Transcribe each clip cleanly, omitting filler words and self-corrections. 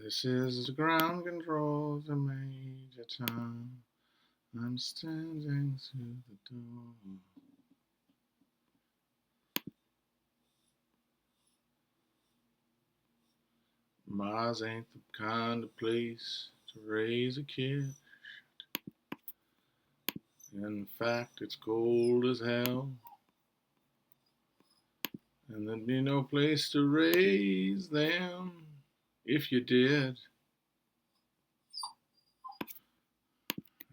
This is the ground control, the Major Tom. I'm standing through the door. Mars ain't the kind of place to raise a kid. In fact, it's cold as hell. And there'd be no place to raise them if you did.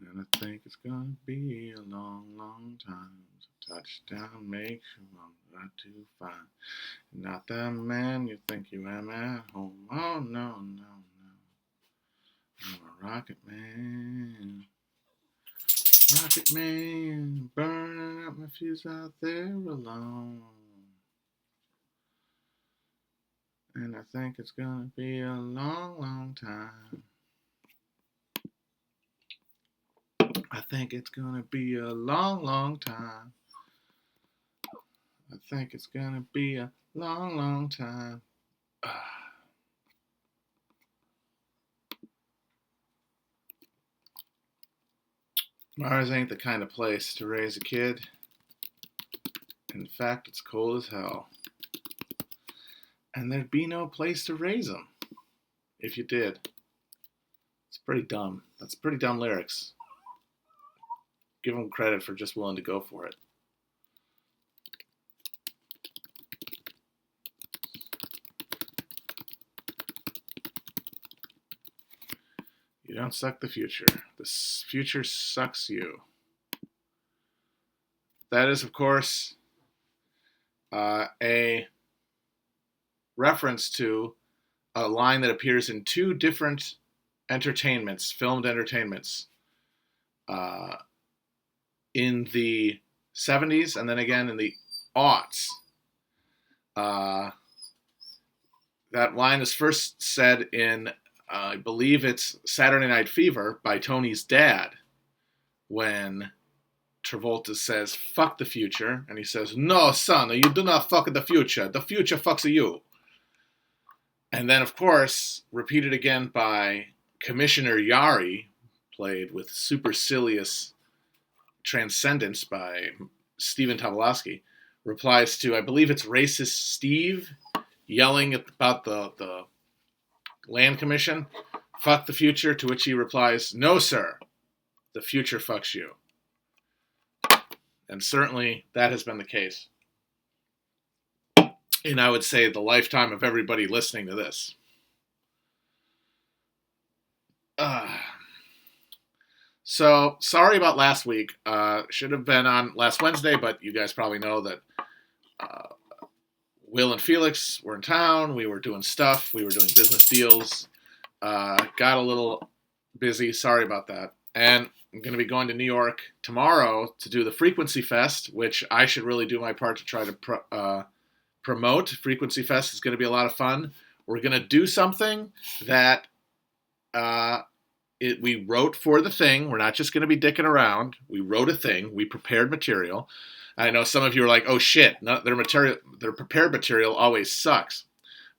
And I think it's gonna be a long, long time. So touchdown makes you wonder to find. Not that man you think you am at home. Oh, no, no, no. I'm a rocket man. Rocket man. Burning up my fuse out there alone. And I think it's gonna be a long, long time. I think it's gonna be a long, long time. I think it's gonna be a long, long time. Mars ain't the kind of place to raise a kid. In fact, it's cold as hell. And there'd be no place to raise them if you did. It's pretty dumb. That's pretty dumb lyrics. Give them credit for just willing to go for it. You don't suck the future. The future sucks you. That is, of course, a reference to a line that appears in two different entertainments, filmed entertainments, in the 70s and then again in the aughts. That line is first said in, I believe it's Saturday Night Fever by Tony's dad, when Travolta says, fuck the future. And he says, no, son, you do not fuck the future. The future fucks you. And then, of course, repeated again by Commissioner Yari, played with supercilious transcendence by Stephen Tobolowsky, replies to, I believe it's racist Steve, yelling about the land commission, fuck the future, to which he replies, no, sir, the future fucks you. And certainly that has been the case. And I would say the lifetime of everybody listening to this. So, sorry about last week. Should have been on last Wednesday, but you guys probably know that Will and Felix were in town. We were doing stuff. We were doing business deals. Got a little busy. Sorry about that. And I'm going to be going to New York tomorrow to do the Frequency Fest, which I should really do my part to try to promote. Frequency Fest is going to be a lot of fun. We're going to do something that we wrote for the thing. We're not just going to be dicking around. We wrote a thing. We prepared material. I know some of you are like, oh shit, their prepared material always sucks.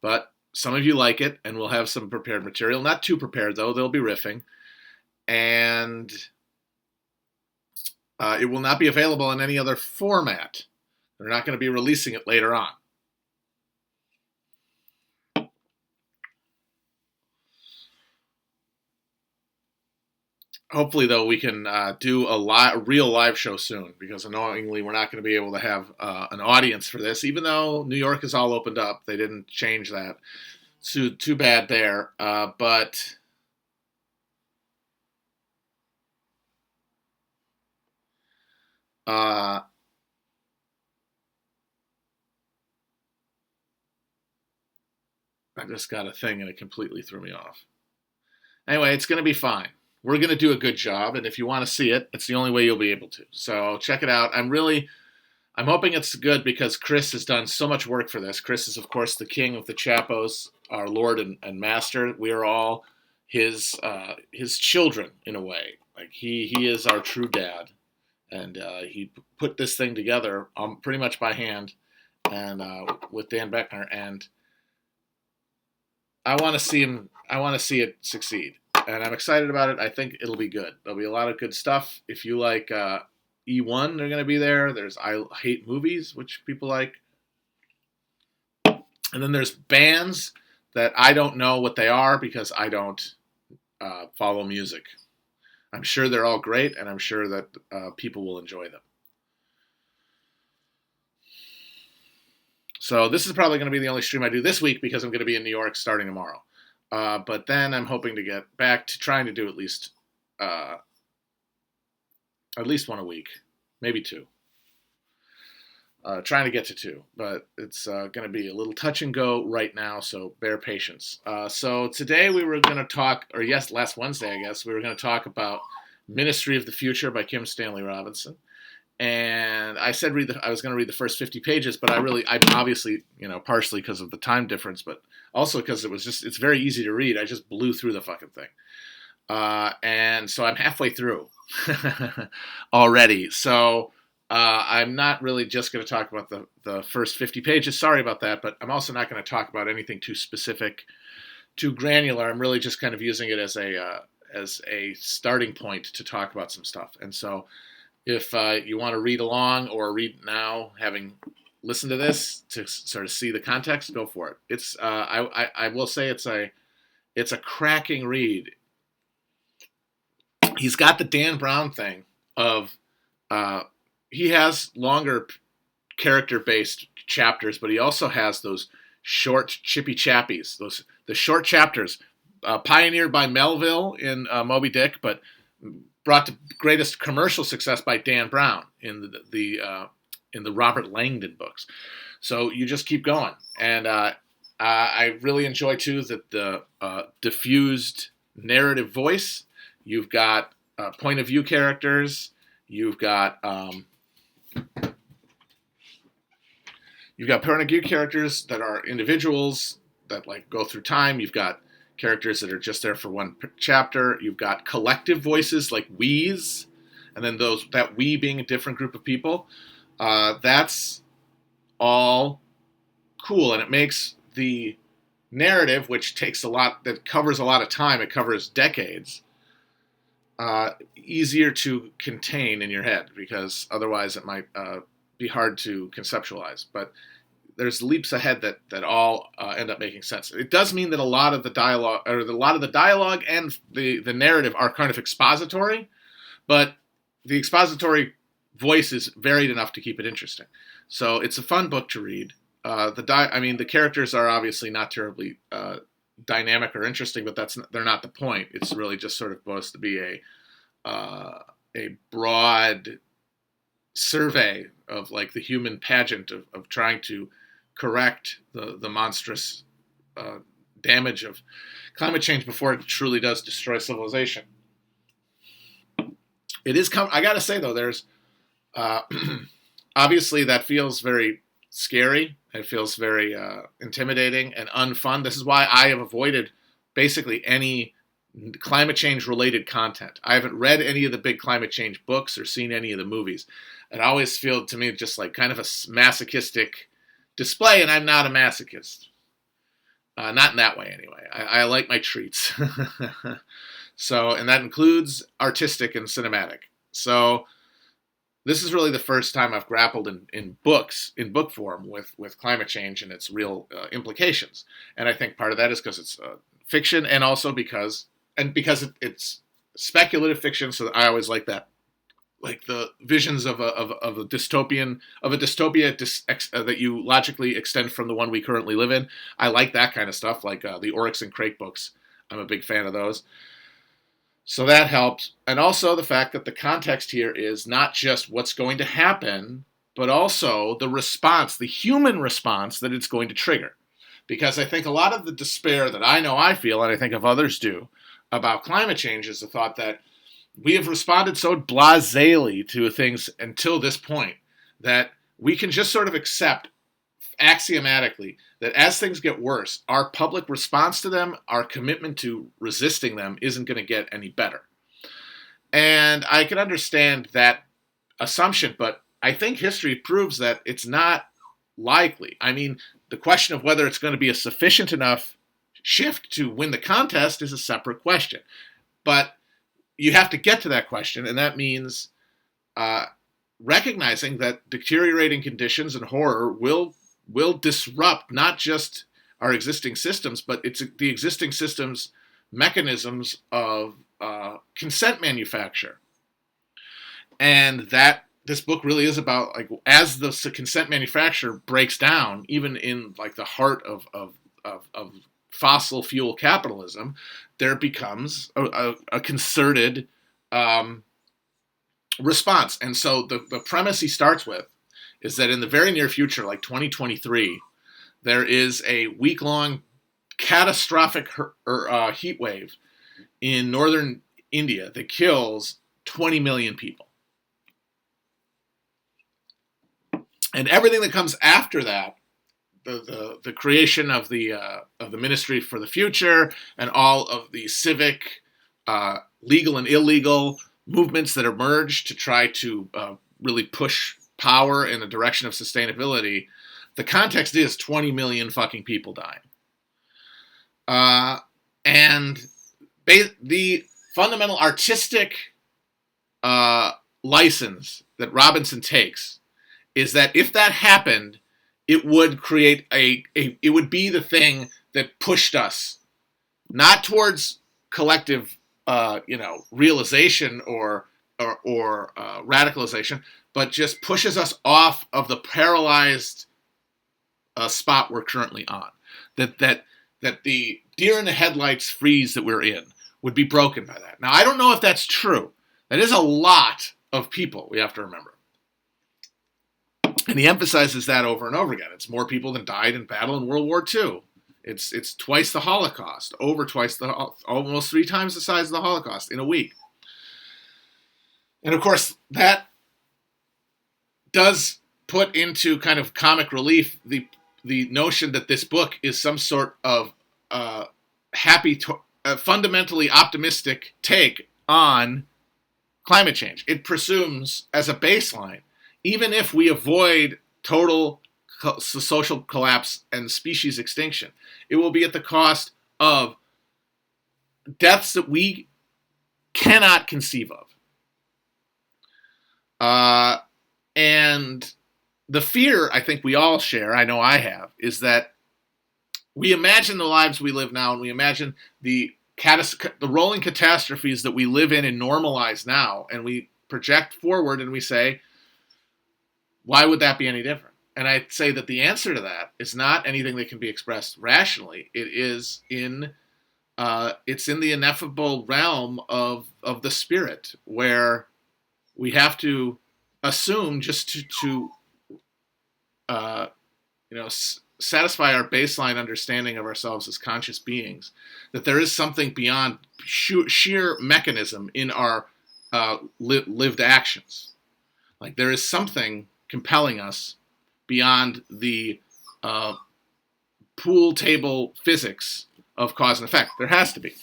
But some of you like it, and we'll have some prepared material. Not too prepared, though. They'll be riffing. And it will not be available in any other format. They're not going to be releasing it later on. Hopefully, though, we can do a real live show soon, because annoyingly, we're not going to be able to have an audience for this, even though New York is all opened up. They didn't change that. So, too bad there. But I just got a thing and it completely threw me off. Anyway, it's going to be fine. We're going to do a good job, and if you want to see it, it's the only way you'll be able to. So check it out. I'm hoping it's good, because Chris has done so much work for this. Chris is, of course, the king of the Chapos, our Lord and Master. We are all his children, in a way. Like he is our true dad, and he put this thing together pretty much by hand, and with Dan Beckner, and I want to see him. I want to see it succeed, and I'm excited about it. I think it'll be good. There'll be a lot of good stuff. If you like E1, they're going to be there. There's I Hate Movies, which people like, and then there's bands that I don't know what they are because I don't follow music. I'm sure they're all great, and I'm sure that people will enjoy them. So this is probably going to be the only stream I do this week because I'm going to be in New York starting tomorrow. But then I'm hoping to get back to trying to do at least one a week, maybe two. Trying to get to two, but it's going to be a little touch and go right now, so bear patience. So today we were going to talk, or yes, last Wednesday, I guess, we were going to talk about Ministry of the Future by Kim Stanley Robinson. And I said I was going to read the first 50 pages, but I'm obviously, partially because of the time difference, but also because it's very easy to read. I just blew through the fucking thing. And so I'm halfway through already. So I'm not really just going to talk about the first 50 pages. Sorry about that, but I'm also not going to talk about anything too specific, too granular. I'm really just kind of using it as a starting point to talk about some stuff. And so if you want to read along or read now, having listened to this to sort of see the context, go for it. It's I will say it's a cracking read. He's got the Dan Brown thing of he has longer character-based chapters, but he also has those short chippy chappies, the short chapters pioneered by Melville in Moby Dick, but brought to greatest commercial success by Dan Brown in the Robert Langdon books. So you just keep going, and I really enjoy too the diffused narrative voice. You've got point of view characters. You've got point of view characters that are individuals that like go through time. You've got characters that are just there for one chapter. You've got collective voices like we's, and then that we being a different group of people. That's all cool, and it makes the narrative, which that covers a lot of time, it covers decades, easier to contain in your head, because otherwise it might be hard to conceptualize. But there's leaps ahead that all end up making sense. It does mean that a lot of the dialogue and the narrative are kind of expository, but the expository voice is varied enough to keep it interesting. So it's a fun book to read. The characters are obviously not terribly dynamic or interesting, but they're not the point. It's really just sort of supposed to be a broad survey of like the human pageant of trying to correct the monstrous damage of climate change before it truly does destroy civilization. It is. I gotta say though, there's obviously that feels very scary. It feels very intimidating and unfun. This is why I have avoided basically any climate change related content. I haven't read any of the big climate change books or seen any of the movies. It always feels to me just like kind of a masochistic display, and I'm not a masochist. Not in that way, anyway. I like my treats. So, and that includes artistic and cinematic. So, this is really the first time I've grappled in book form, with climate change and its real implications. And I think part of that is because it's fiction, and also because it's speculative fiction. So I always like that. Like the visions of a dystopia that you logically extend from the one we currently live in. I like that kind of stuff, like the Oryx and Crake books. I'm a big fan of those. So that helps. And also the fact that the context here is not just what's going to happen, but also the response, the human response that it's going to trigger. Because I think a lot of the despair that I feel, and I think of others do, about climate change is the thought that we have responded so blasely to things until this point that we can just sort of accept axiomatically that as things get worse, our public response to them, our commitment to resisting them isn't going to get any better. And I can understand that assumption, but I think history proves that it's not likely. I mean, the question of whether it's going to be a sufficient enough shift to win the contest is a separate question. But you have to get to that question, and that means recognizing that deteriorating conditions and horror will disrupt not just our existing systems, but it's the existing systems mechanisms of consent manufacture. And that this book really is about, like, as the consent manufacture breaks down, even in like the heart of fossil fuel capitalism, there becomes a concerted response. And so the premise he starts with is that in the very near future, like 2023, there is a week-long catastrophic heat wave in northern India that kills 20 million people. And everything that comes after that, the creation of the Ministry for the Future and all of the civic, legal and illegal movements that emerge to try to really push power in the direction of sustainability, the context is 20 million fucking people dying. And the fundamental artistic license that Robinson takes is that if that happened, it would create it would be the thing that pushed us not towards collective realization or radicalization, but just pushes us off of the paralyzed spot we're currently on. That the deer in the headlights freeze that we're in would be broken by that. Now, I don't know if that's true. That is a lot of people, we have to remember. And he emphasizes that over and over again. It's more people than died in battle in World War II. It's twice the Holocaust, almost 3 times the size of the Holocaust in a week. And of course, that does put into kind of comic relief the notion that this book is some sort of fundamentally optimistic take on climate change. It presumes, as a baseline, even if we avoid total social collapse and species extinction, it will be at the cost of deaths that we cannot conceive of. And the fear I think we all share, I know I have, is that we imagine the lives we live now, and we imagine the rolling catastrophes that we live in and normalize now, and we project forward and we say, why would that be any different? And I'd say that the answer to that is not anything that can be expressed rationally. It is it's in the ineffable realm of the spirit, where we have to assume, just to satisfy our baseline understanding of ourselves as conscious beings, that there is something beyond sheer mechanism in our lived actions. Like, there is something compelling us beyond the pool table physics of cause and effect. There has to be.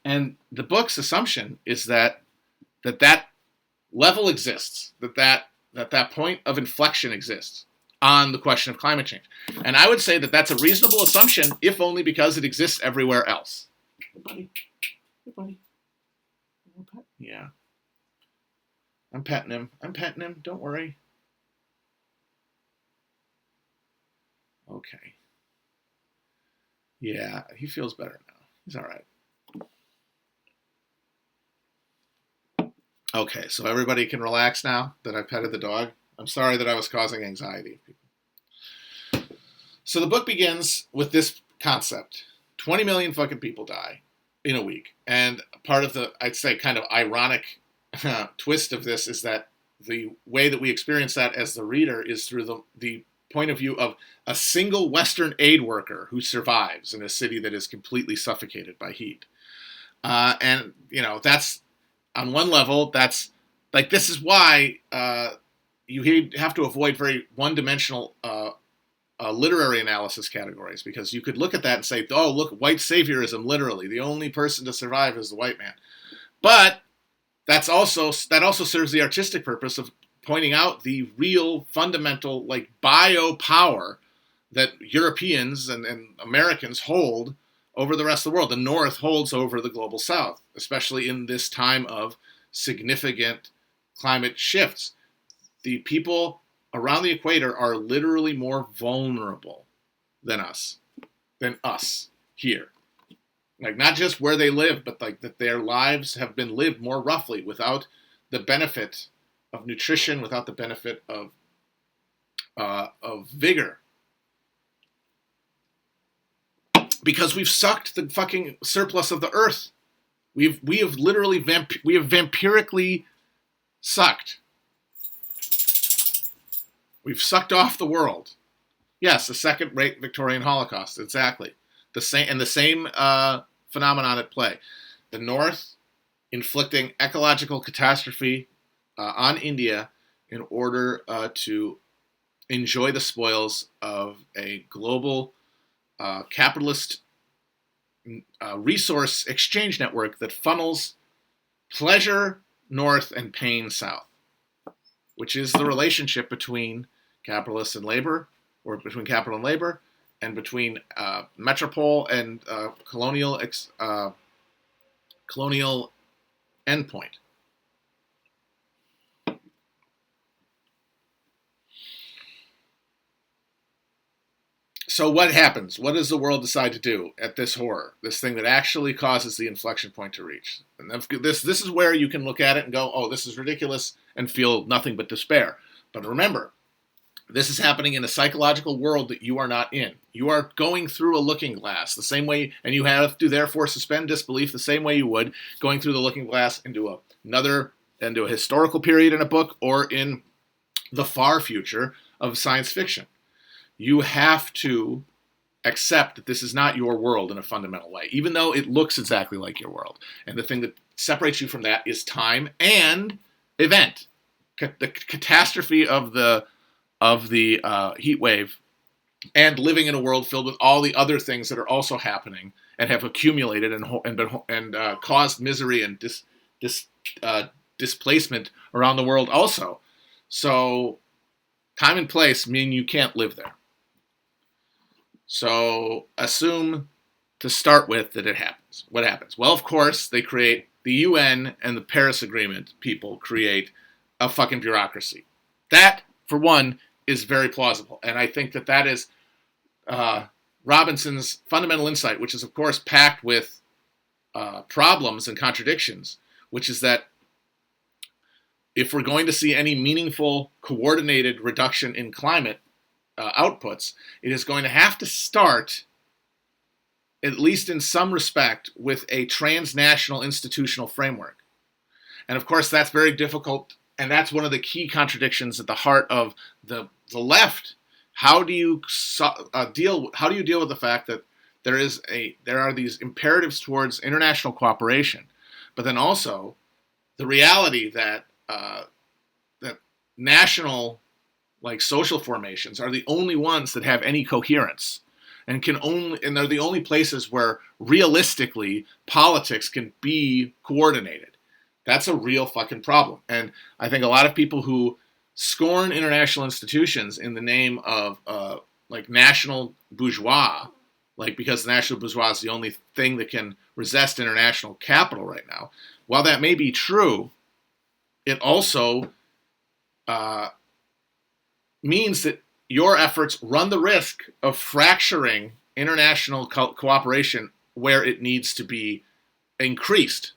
And the book's assumption is that level exists, that point of inflection exists on the question of climate change. And I would say that that's a reasonable assumption, if only because it exists everywhere else. Hey, buddy. Hey, buddy. Yeah. I'm petting him. Don't worry. Okay. Yeah, he feels better now. He's all right. Okay, so everybody can relax now that I petted the dog. I'm sorry that I was causing anxiety. So the book begins with this concept. 20 million fucking people die in a week. And part of the, I'd say, kind of ironic twist of this is that the way that we experience that as the reader is through the point of view of a single Western aid worker who survives in a city that is completely suffocated by heat. And, that's, on one level, that's, like, this is why you have to avoid very one-dimensional literary analysis categories, because you could look at that and say, oh, look, white saviorism, literally. The only person to survive is the white man. But that also serves the artistic purpose of pointing out the real fundamental, like, biopower that Europeans and Americans hold over the rest of the world. The North holds over the global South, especially in this time of significant climate shifts. The people around the equator are literally more vulnerable than us here. Like, not just where they live, but like that their lives have been lived more roughly without the benefit of nutrition, without the benefit of vigor. Because we've sucked the fucking surplus of the earth. We have literally vampirically sucked. We've sucked off the world. Yes, the second-rate Victorian Holocaust, exactly. The same phenomenon at play. The North inflicting ecological catastrophe on India in order to enjoy the spoils of a global capitalist resource exchange network that funnels pleasure north and pain south, which is the relationship between capitalists and labor, or between capital and labor, and between metropole and colonial endpoint. So what happens? What does the world decide to do at this horror, this thing that actually causes the inflection point to reach? And this is where you can look at it and go, oh, this is ridiculous, and feel nothing but despair. But remember, this is happening in a psychological world that you are not in. You are going through a looking glass the same way, and you have to therefore suspend disbelief the same way you would going through the looking glass into a historical period in a book, or in the far future of science fiction. You have to accept that this is not your world in a fundamental way, even though it looks exactly like your world. And the thing that separates you from that is time and event. The catastrophe of the heat wave, and living in a world filled with all the other things that are also happening and have accumulated and caused misery and displacement around the world also. So time and place mean you can't live there. So assume, to start with, that it happens. What happens? Well, of course, they create the UN and the Paris Agreement. People create a fucking bureaucracy. That, for one, is very plausible. And I think that is Robinson's fundamental insight, which is, of course, packed with problems and contradictions, which is that if we're going to see any meaningful, coordinated reduction in climate outputs, it is going to have to start, at least in some respect, with a transnational institutional framework. And of course, that's very difficult, and that's one of the key contradictions at the heart of the left. How do you deal with the fact that there are these imperatives towards international cooperation, but then also the reality that that national, like, social formations are the only ones that have any coherence, and they're the only places where realistically politics can be coordinated. That's a real fucking problem. And I think a lot of people who scorn international institutions in the name of like national bourgeois, like because the national bourgeois is the only thing that can resist international capital right now. While that may be true, it also means that your efforts run the risk of fracturing international cooperation where it needs to be increased.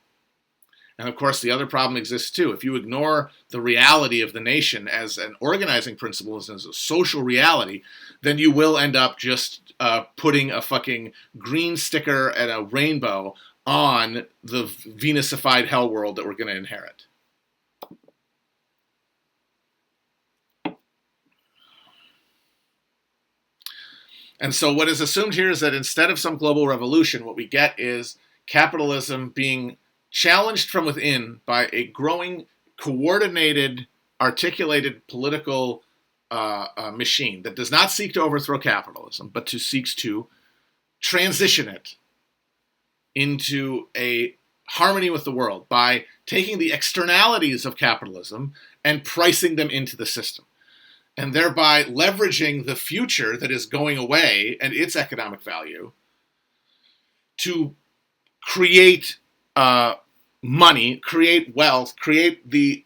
And of course, the other problem exists too. If you ignore the reality of the nation as an organizing principle, as a social reality, then you will end up just putting a fucking green sticker and a rainbow on the Venusified hell world that we're going to inherit. And so what is assumed here is that instead of some global revolution, what we get is capitalism being challenged from within by a growing, coordinated, articulated political machine that does not seek to overthrow capitalism, but seeks to transition it into a harmony with the world by taking the externalities of capitalism and pricing them into the system, and thereby leveraging the future that is going away and its economic value to create money, create wealth, create the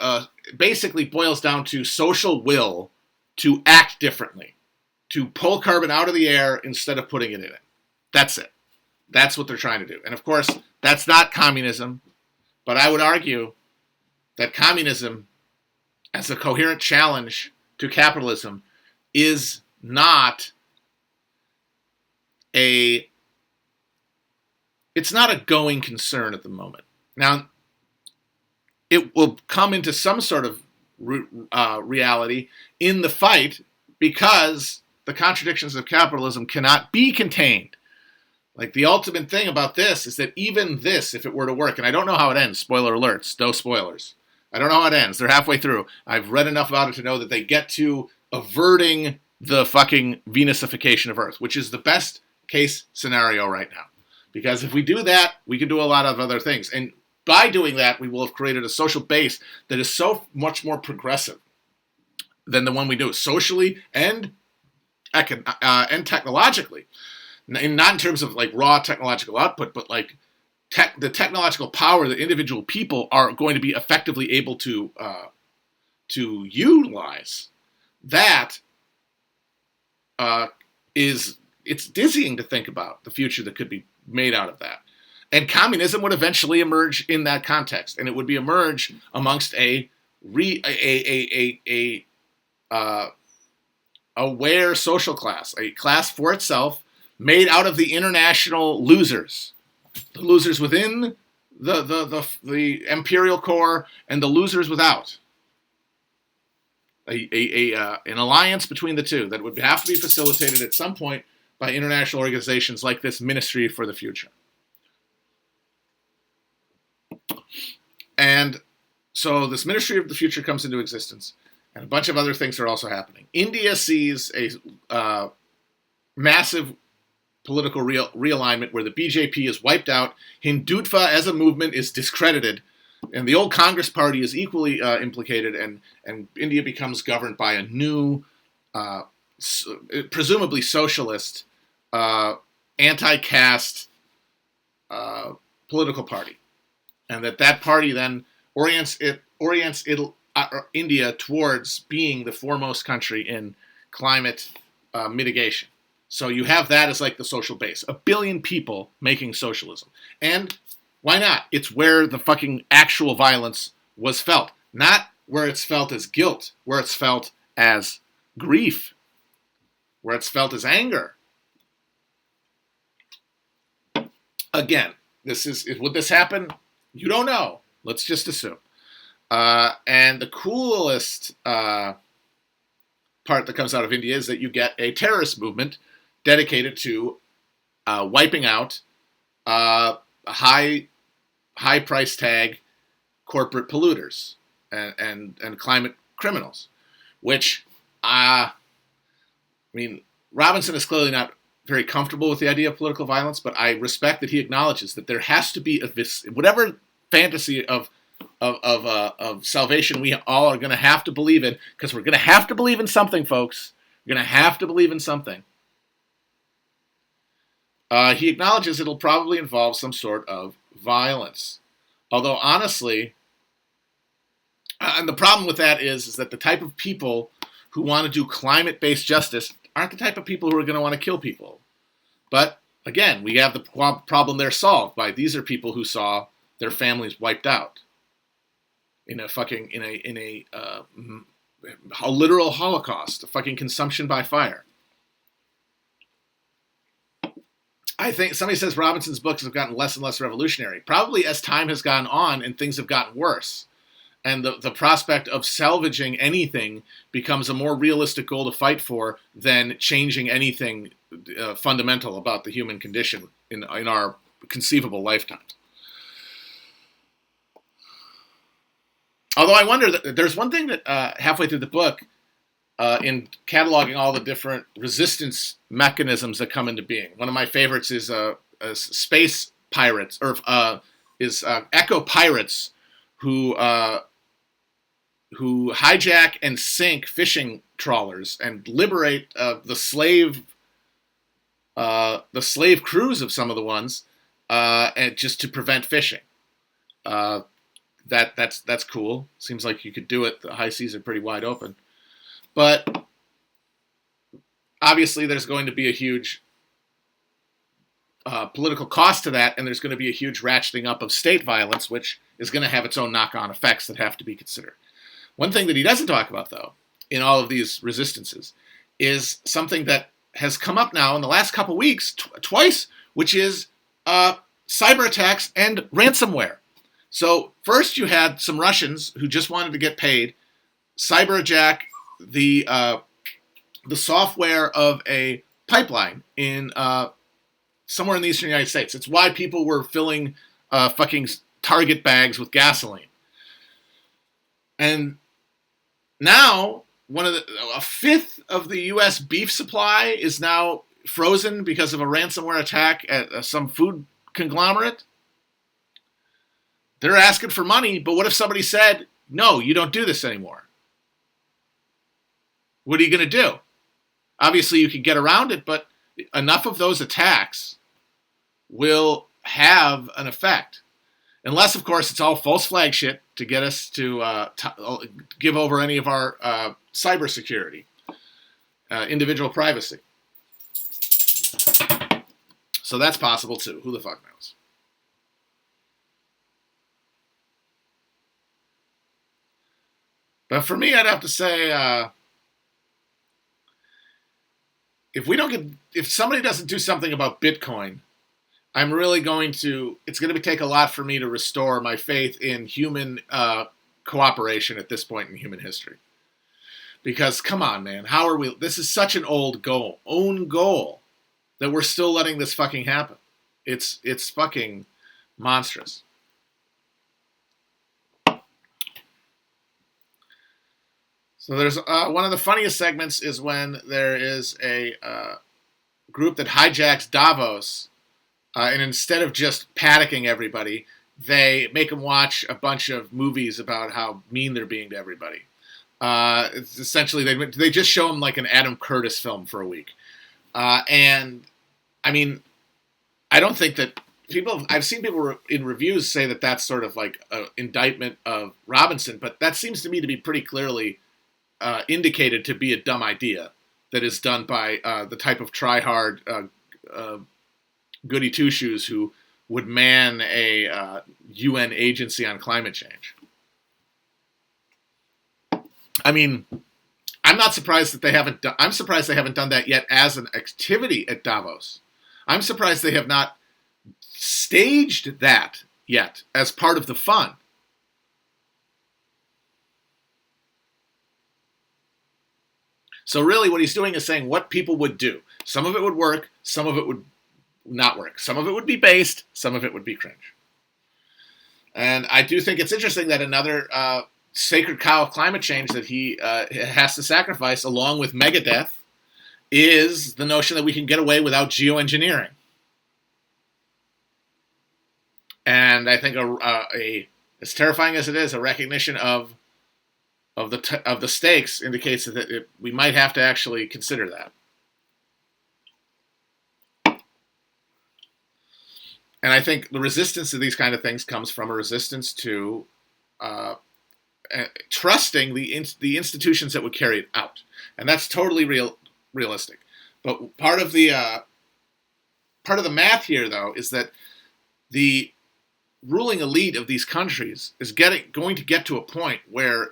basically boils down to social will to act differently, to pull carbon out of the air instead of putting it in it. That's it. That's what they're trying to do. And of course, that's not communism, but I would argue that communism, as a coherent challenge to capitalism, is not it's not a going concern at the moment. Now, it will come into some sort of reality in the fight because the contradictions of capitalism cannot be contained. Like, the ultimate thing about this is that even this, if it were to work, and I don't know how it ends, spoiler alerts, no spoilers. I don't know how it ends. They're halfway through. I've read enough about it to know that they get to averting the fucking Venusification of Earth, which is the best case scenario right now. Because if we do that, we can do a lot of other things. And by doing that, we will have created a social base that is so much more progressive than the one we do, socially and technologically. And not in terms of like raw technological output, but like the technological power that individual people are going to be effectively able to utilize. That it's dizzying to think about the future that could be made out of that. And communism would eventually emerge in that context, and it would be emerge amongst a aware social class, a class for itself, made out of the international losers, the losers within the imperial core and the losers without. An alliance between the two that would have to be facilitated at some point by international organizations like this Ministry for the Future. And so this Ministry of the Future comes into existence, and a bunch of other things are also happening. India sees a massive political realignment where the BJP is wiped out, Hindutva as a movement is discredited, and the old Congress party is equally implicated, and India becomes governed by a new, presumably socialist, anti-caste political party. And that party then orients India towards being the foremost country in climate mitigation. So you have that as like the social base. 1 billion people making socialism. And why not? It's where the fucking actual violence was felt. Not where it's felt as guilt, where it's felt as grief, where it's felt as anger. Again, would this happen? You don't know. Let's just assume. And the coolest part that comes out of India is that you get a terrorist movement dedicated to wiping out high price tag corporate polluters and climate criminals, which Robinson is clearly not very comfortable with the idea of political violence, but I respect that he acknowledges that there has to be whatever fantasy of salvation we all are going to have to believe in, because we're going to have to believe in something, folks. We're going to have to believe in something. He acknowledges it'll probably involve some sort of violence. Although, honestly, and the problem with that is that the type of people who want to do climate-based justice aren't the type of people who are going to want to kill people. But, again, we have the problem there solved by these are people who saw their families wiped out in a literal Holocaust, a fucking consumption by fire. I think somebody says Robinson's books have gotten less and less revolutionary, probably as time has gone on and things have gotten worse. And the prospect of salvaging anything becomes a more realistic goal to fight for than changing anything fundamental about the human condition in our conceivable lifetime. Although I wonder, that there's one thing that halfway through the book, in cataloging all the different resistance mechanisms that come into being, one of my favorites is space pirates, or eco pirates who hijack and sink fishing trawlers and liberate the slave crews of some of the ones, and just to prevent fishing. That's cool. Seems like you could do it. The high seas are pretty wide open, but obviously there's going to be a huge political cost to that, and there's going to be a huge ratcheting up of state violence, which is going to have its own knock-on effects that have to be considered. One thing that he doesn't talk about, though, in all of these resistances, is something that has come up now in the last couple weeks twice, which is cyber attacks and ransomware. So first you had some Russians who just wanted to get paid, cyberjack the software of a pipeline in somewhere in the eastern United States. It's why people were filling fucking Target bags with gasoline. And now a fifth of the U.S. beef supply is now frozen because of a ransomware attack at some food conglomerate. They're asking for money, but what if somebody said, no, you don't do this anymore? What are you going to do? Obviously, you can get around it, but enough of those attacks will have an effect. Unless, of course, it's all false flag shit to get us to give over any of our cybersecurity, individual privacy. So that's possible, too. Who the fuck knows? But for me, I'd have to say, if somebody doesn't do something about Bitcoin, I'm really it's going to take a lot for me to restore my faith in human cooperation at this point in human history. Because, come on, man, this is such an own goal, that we're still letting this fucking happen. It's fucking monstrous. So there's one of the funniest segments is when there is a group that hijacks Davos, and instead of just panicking everybody, they make them watch a bunch of movies about how mean they're being to everybody. It's essentially, they just show them like an Adam Curtis film for a week. And, I mean, I don't think that I've seen people in reviews say that that's sort of like an indictment of Robinson, but that seems to me to be pretty clearly indicated to be a dumb idea that is done by the type of try-hard goody two-shoes who would man a UN agency on climate change. I mean, I'm not surprised that they haven't I'm surprised they haven't done that yet as an activity at Davos. I'm surprised they have not staged that yet as part of the fun. So really what he's doing is saying what people would do. Some of it would work, some of it would not work. Some of it would be based, some of it would be cringe. And I do think it's interesting that another sacred cow of climate change that he has to sacrifice along with Megadeth is the notion that we can get away without geoengineering. And I think as terrifying as it is, a recognition of the stakes indicates that we might have to actually consider that. And I think the resistance to these kind of things comes from a resistance to trusting the institutions that would carry it out, and that's totally realistic. But part of the math here, though, is that the ruling elite of these countries is going to get to a point where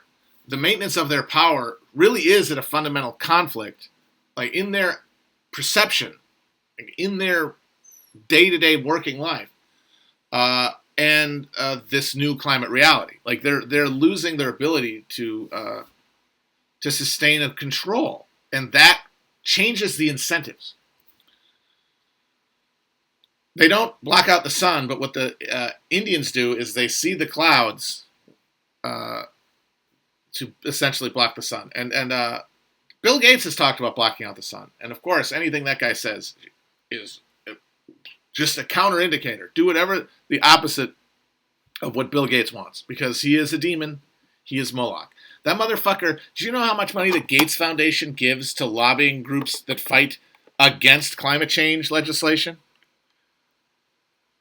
the maintenance of their power really is at a fundamental conflict, like in their perception, in their day-to-day working life, and this new climate reality. Like they're losing their ability to sustain a control, and that changes the incentives. They don't block out the sun, but what the Indians do is they see the clouds to essentially block the sun. And Bill Gates has talked about blocking out the sun. And of course, anything that guy says is just a counter indicator. Do whatever the opposite of what Bill Gates wants, because he is a demon. He is Moloch. That motherfucker, do you know how much money the Gates Foundation gives to lobbying groups that fight against climate change legislation?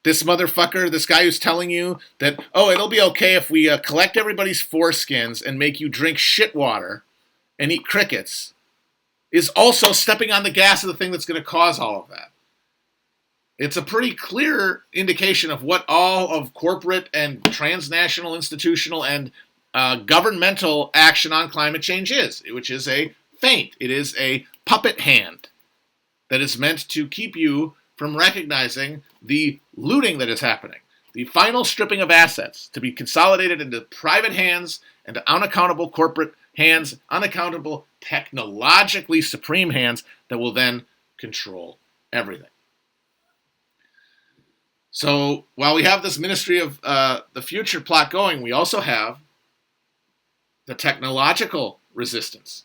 This motherfucker, this guy who's telling you that, oh, it'll be okay if we collect everybody's foreskins and make you drink shit water and eat crickets, is also stepping on the gas of the thing that's going to cause all of that. It's a pretty clear indication of what all of corporate and transnational, institutional, and governmental action on climate change is, which is a feint. It is a puppet hand that is meant to keep you from recognizing the looting that is happening, the final stripping of assets to be consolidated into private hands and unaccountable corporate hands, unaccountable technologically supreme hands that will then control everything. So while we have this Ministry of the Future plot going, we also have the technological resistance.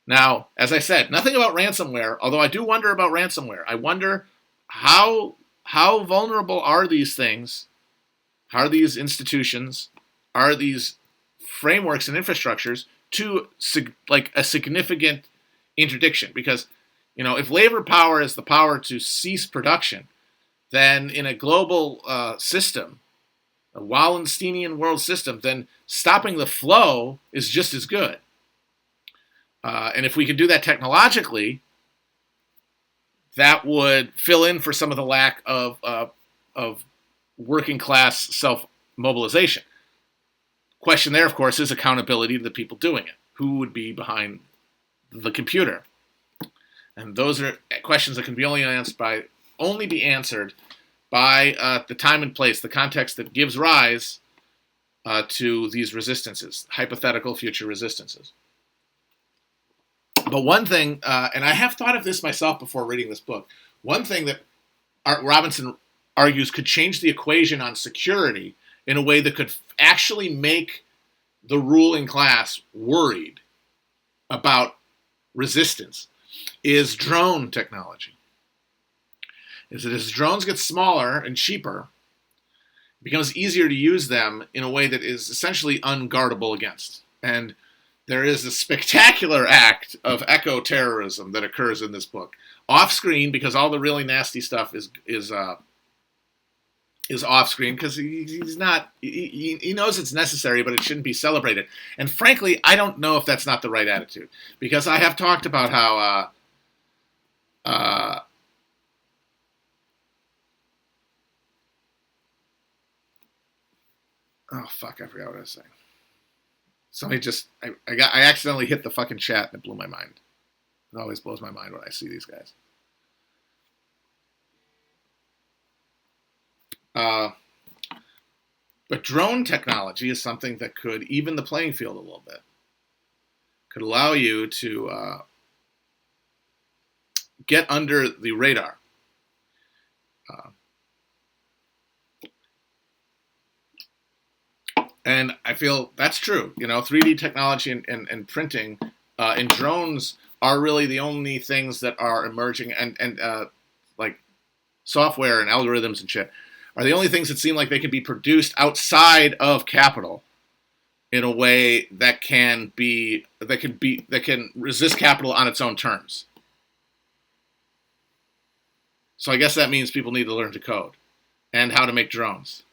Now, as I said, nothing about ransomware, although I do wonder about ransomware. I wonder how vulnerable are these things, are these institutions, are these frameworks and infrastructures to like a significant interdiction? Because, you know, if labor power is the power to cease production, then in a global system, a Wallensteinian world system, then stopping the flow is just as good. And if we could do that technologically, that would fill in for some of the lack of working class self-mobilization. Question there, of course, is accountability to the people doing it. Who would be behind the computer? And those are questions that can be only be answered by the time and place, the context that gives rise to these resistances, hypothetical future resistances. But one thing, and I have thought of this myself before reading this book, one thing that Art Robinson argues could change the equation on security in a way that could actually make the ruling class worried about resistance is drone technology. Is that as drones get smaller and cheaper, it becomes easier to use them in a way that is essentially unguardable against. And there is a spectacular act of eco-terrorism that occurs in this book. Off-screen, because all the really nasty stuff is off-screen, because he's not, he knows it's necessary, but it shouldn't be celebrated. And frankly, I don't know if that's not the right attitude. Because I have talked about how oh fuck, I forgot what I was saying. Somebody just, I accidentally hit the fucking chat and it blew my mind. It always blows my mind when I see these guys. But drone technology is something that could even the playing field a little bit. Could allow you to get under the radar. And I feel that's true. You know, 3D technology and printing and drones are really the only things that are emerging, and like software and algorithms and shit are the only things that seem like they can be produced outside of capital in a way that can resist capital on its own terms. So I guess that means people need to learn to code and how to make drones.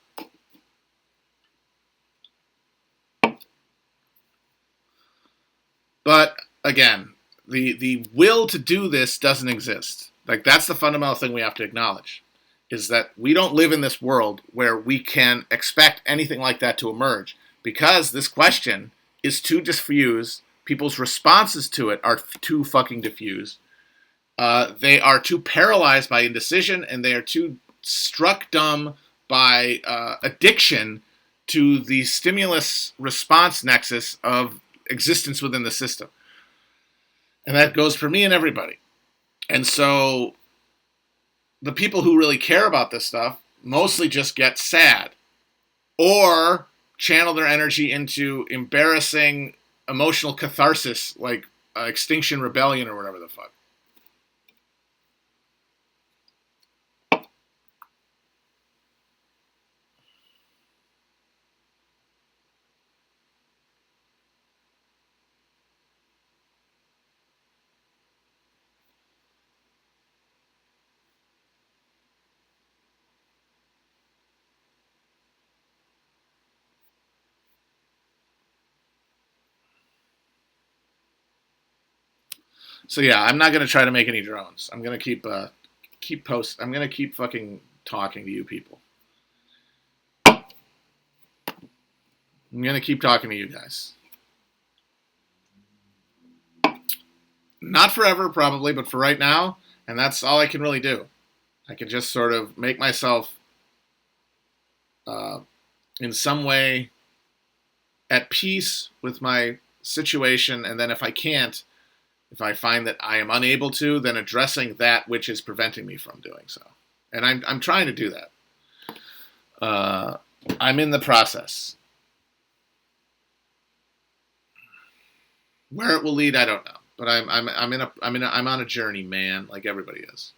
But again, the will to do this doesn't exist. Like, that's the fundamental thing we have to acknowledge, is that we don't live in this world where we can expect anything like that to emerge, because this question is too diffuse. People's responses to it are too fucking diffuse. They are too paralyzed by indecision, and they are too struck dumb by addiction to the stimulus response nexus of existence within the system. And that goes for me and everybody. And so the people who really care about this stuff mostly just get sad or channel their energy into embarrassing emotional catharsis like Extinction Rebellion or whatever the fuck. So yeah, I'm not gonna try to make any drones. I'm gonna keep post. I'm gonna keep fucking talking to you people. I'm gonna keep talking to you guys. Not forever, probably, but for right now, and that's all I can really do. I can just sort of make myself, uh, in some way, at peace with my situation, and then if I can't, if I find that I am unable to, then addressing that which is preventing me from doing so. And I'm trying to do that. I'm in the process. Where it will lead, I don't know. But I'm on a journey, man, like everybody is.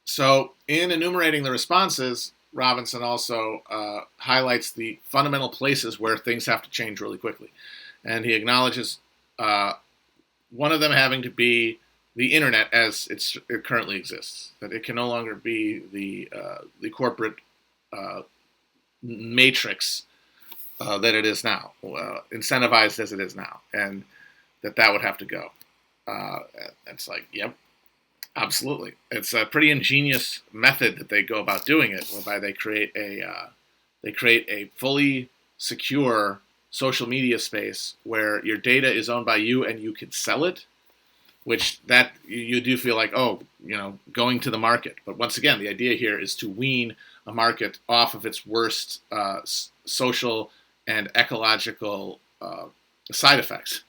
So, in enumerating the responses, Robinson also highlights the fundamental places where things have to change really quickly. And he acknowledges one of them having to be the internet as it currently exists. That it can no longer be the corporate matrix that it is now, incentivized as it is now, and that would have to go. It's like, yep, absolutely. It's a pretty ingenious method that they go about doing it, whereby they create a fully secure social media space where your data is owned by you and you can sell it, which that you do feel like, oh, going to the market. But once again, the idea here is to wean a market off of its worst social and ecological side effects.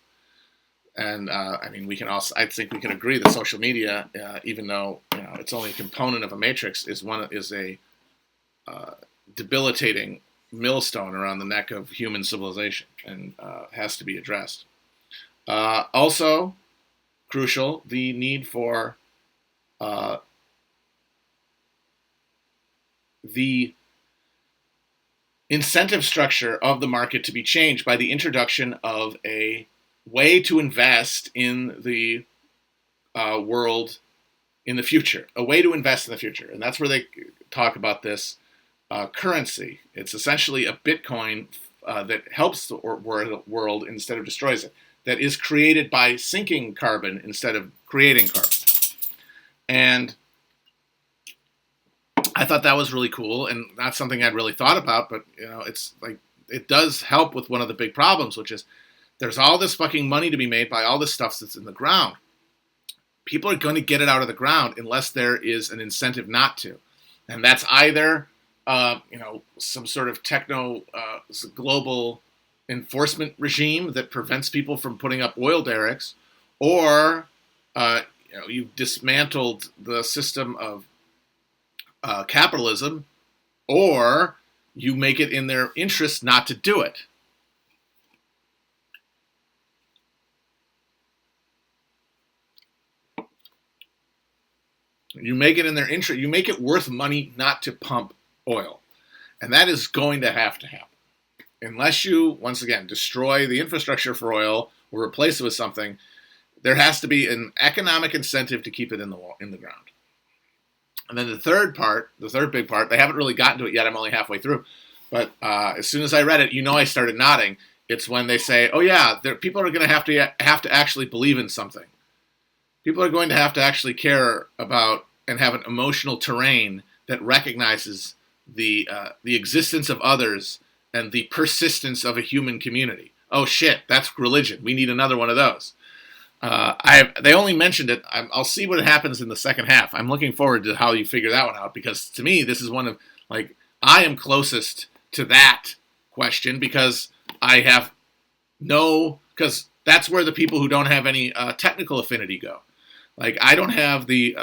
And I think we can agree that social media, even though it's only a component of a matrix, is a debilitating millstone around the neck of human civilization, and has to be addressed. Also, crucial, the need for the incentive structure of the market to be changed by the introduction of a way to invest in the world in the future, a way to invest in the future. And that's where they talk about this currency. It's essentially a Bitcoin that helps the world instead of destroys it, that is created by sinking carbon instead of creating carbon. And I thought that was really cool, and not something I'd really thought about, but it's like it does help with one of the big problems, which is there's all this fucking money to be made by all this stuff that's in the ground. People are going to get it out of the ground unless there is an incentive not to, and that's either some sort of global enforcement regime that prevents people from putting up oil derricks, or you've dismantled the system of capitalism, or you make it in their interest not to do it. You make it in their interest. You make it worth money not to pump oil. And that is going to happen. Unless you, once again, destroy the infrastructure for oil or replace it with something, there has to be an economic incentive to keep it in the ground. And then the third big part, they haven't really gotten to it yet. I'm only halfway through. But as soon as I read it, I started nodding. It's when they say, oh yeah, people are going to have to actually believe in something. People are going to have to actually care about and have an emotional terrain that recognizes the existence of others and the persistence of a human community. Oh shit, that's religion. We need another one of those. They only mentioned it. I'll see what happens in the second half. I'm looking forward to how you figure that one out, because to me, this is one of, I am closest to that question because because that's where the people who don't have any technical affinity go. I don't have the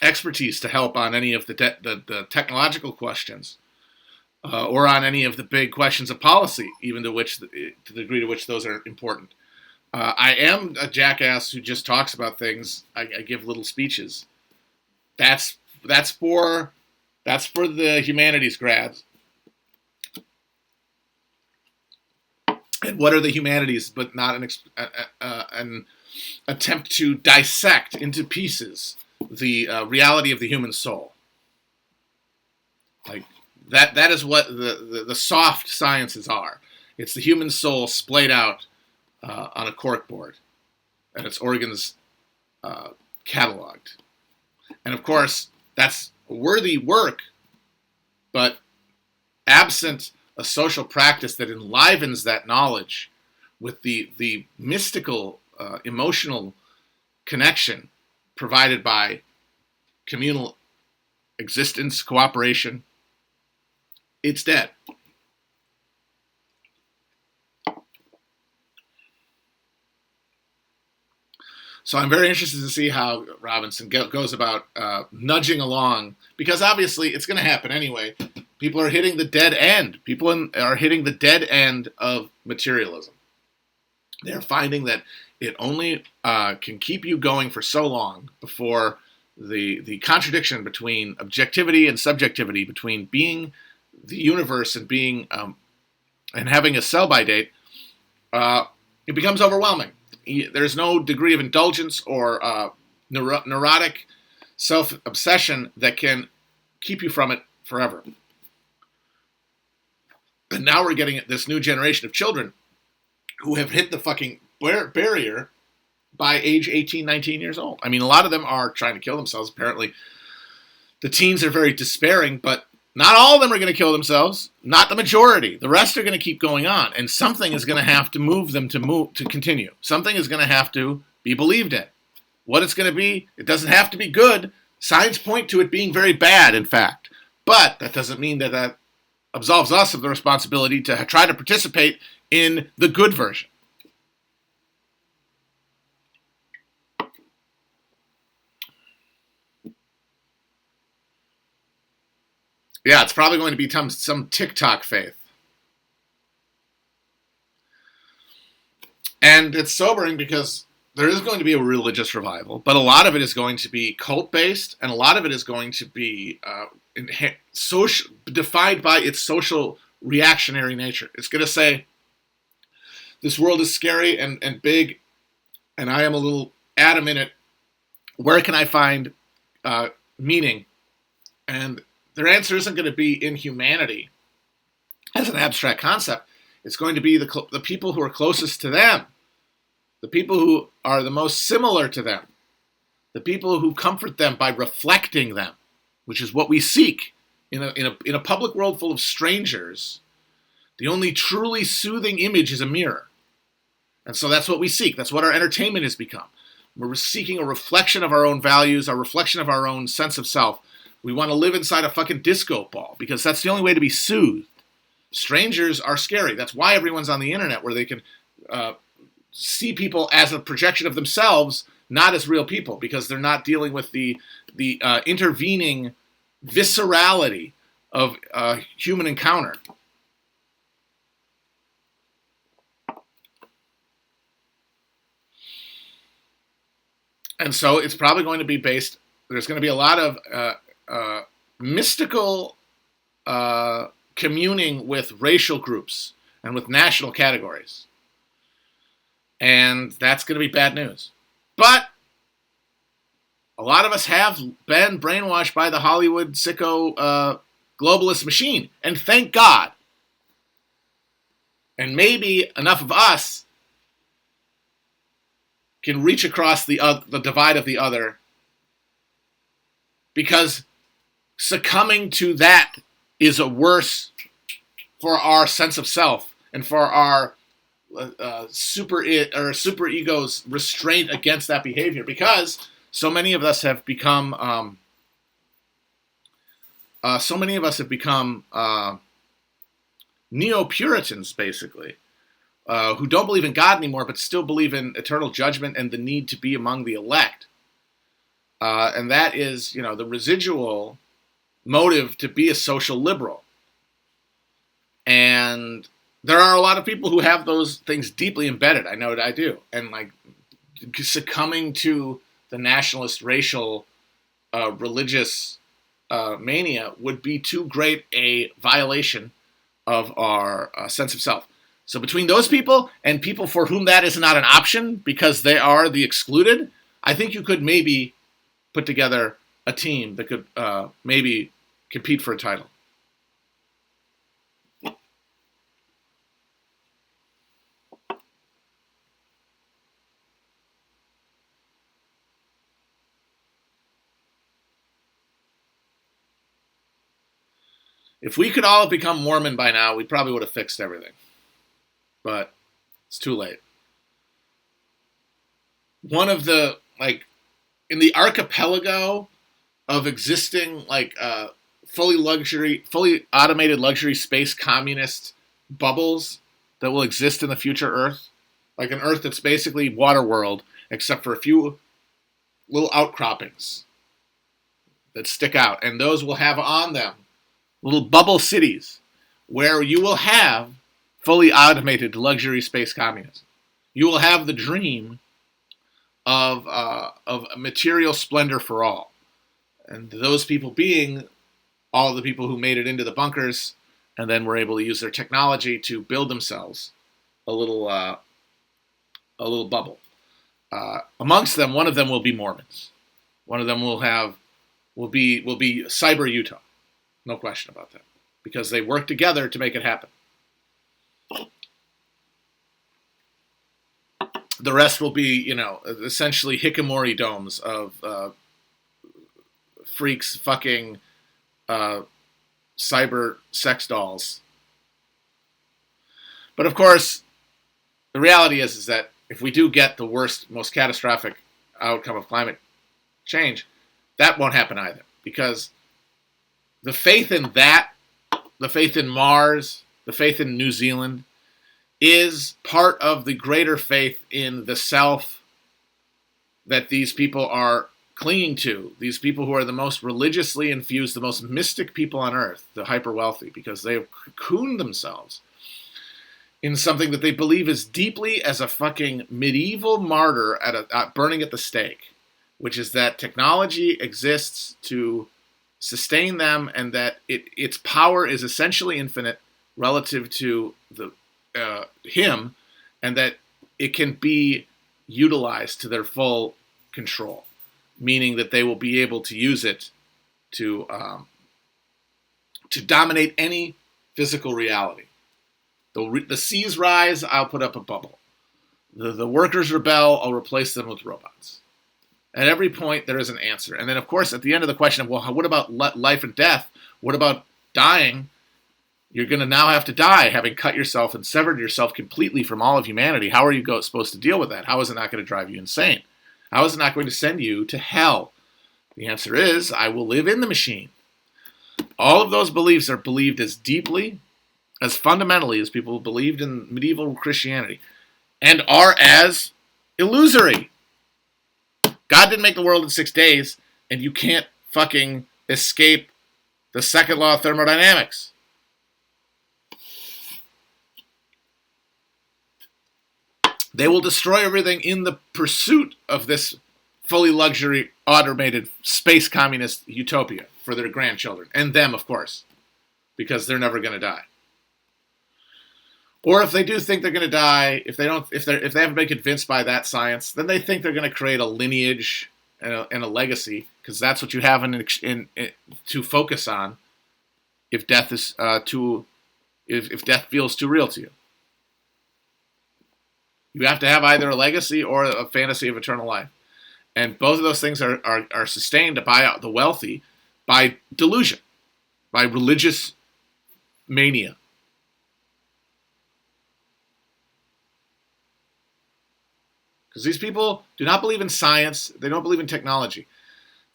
expertise to help on any of the technological questions, or on any of the big questions of policy, even to the degree to which those are important. I am a jackass who just talks about things. I give little speeches. That's for the humanities grads. And what are the humanities but not an attempt to dissect into pieces the reality of the human soul. Like that is what the soft sciences are. It's the human soul splayed out on a corkboard, and its organs cataloged. And of course, that's worthy work, but absent a social practice that enlivens that knowledge with the mystical, emotional connection provided by communal existence, cooperation, it's dead. So I'm very interested to see how Robinson goes about nudging along, because obviously it's going to happen anyway. People are hitting the dead end. People are hitting the dead end of materialism. They're finding that it only can keep you going for so long before the contradiction between objectivity and subjectivity, between being the universe and being and having a sell-by date, it becomes overwhelming. There's no degree of indulgence or neurotic self-obsession that can keep you from it forever. And now we're getting this new generation of children who have hit the fucking barrier by age 18, 19 years old. I mean, a lot of them are trying to kill themselves. Apparently, the teens are very despairing, but not all of them are going to kill themselves. Not the majority. The rest are going to keep going on, and something is going to have to move them to continue. Something is going to have to be believed in. What it's going to be, it doesn't have to be good. Signs point to it being very bad, in fact. But that doesn't mean that absolves us of the responsibility to try to participate in the good version. Yeah, it's probably going to be some TikTok faith. And it's sobering because there is going to be a religious revival, but a lot of it is going to be cult-based, and a lot of it is going to be defined by its social reactionary nature. It's going to say, this world is scary and big, and I am a little atom in it. Where can I find meaning? And their answer isn't going to be in humanity as an abstract concept. It's going to be the people who are closest to them, the people who are the most similar to them, the people who comfort them by reflecting them, which is what we seek in a public world full of strangers. The only truly soothing image is a mirror. And so that's what we seek. That's what our entertainment has become. We're seeking a reflection of our own values, a reflection of our own sense of self. We want to live inside a fucking disco ball because that's the only way to be soothed. Strangers are scary. That's why everyone's on the internet, where they can see people as a projection of themselves, not as real people, because they're not dealing with the intervening viscerality of human encounter. And so it's probably going to be based, there's going to be a lot of mystical communing with racial groups and with national categories. And that's going to be bad news. But a lot of us have been brainwashed by the Hollywood sicko globalist machine. And thank God. And maybe enough of us can reach across the divide of the other, because succumbing to that is a worse for our sense of self and for our super ego's restraint against that behavior, because so many of us have become neo-Puritans, basically. Who don't believe in God anymore, but still believe in eternal judgment and the need to be among the elect. And that is, the residual motive to be a social liberal. And there are a lot of people who have those things deeply embedded. I know that I do. And succumbing to the nationalist, racial, religious mania would be too great a violation of our sense of self. So between those people and people for whom that is not an option because they are the excluded, I think you could maybe put together a team that could maybe compete for a title. If we could all have become Mormon by now, we probably would have fixed everything. But it's too late. One of the, like, in the archipelago of existing, like, fully automated luxury space communist bubbles that will exist in the future Earth, like an Earth that's basically Waterworld, except for a few little outcroppings that stick out. And those will have on them little bubble cities where you will have fully automated luxury space communism. You will have the dream of material splendor for all. And those people being all the people who made it into the bunkers and then were able to use their technology to build themselves a little bubble. Amongst them, one of them will be Mormons. One of them will be Cyber Utah. No question about that. Because they work together to make it happen. The rest will be, essentially hikikomori domes of freaks fucking cyber sex dolls. But of course, the reality is that if we do get the worst, most catastrophic outcome of climate change, that won't happen either. Because the faith in that, the faith in Mars, the faith in New Zealand, is part of the greater faith in the self that these people are clinging to. These people who are the most religiously infused, the most mystic people on earth, the hyper-wealthy, because they have cocooned themselves in something that they believe as deeply as a fucking medieval martyr at burning at the stake, which is that technology exists to sustain them and that its power is essentially infinite relative to him, and that it can be utilized to their full control, meaning that they will be able to use it to dominate any physical reality. The seas rise, I'll put up a bubble. The workers rebel, I'll replace them with robots. At every point, there is an answer. And then, of course, at the end of the question of, well, what about life and death? What about dying? You're going to now have to die, having cut yourself and severed yourself completely from all of humanity. How are you supposed to deal with that? How is it not going to drive you insane? How is it not going to send you to hell? The answer is, I will live in the machine. All of those beliefs are believed as deeply, as fundamentally as people believed in medieval Christianity, and are as illusory. God didn't make the world in 6 days, and you can't fucking escape the second law of thermodynamics. They will destroy everything in the pursuit of this fully luxury, automated, space communist utopia for their grandchildren. And them, of course, because they're never going to die. Or if they do think they're going to die, if they haven't been convinced by that science, then they think they're going to create a lineage and a legacy, because that's what you have to focus on if death is if death feels too real to you. You have to have either a legacy or a fantasy of eternal life. And both of those things are sustained by the wealthy by delusion, by religious mania. Because these people do not believe in science. They don't believe in technology.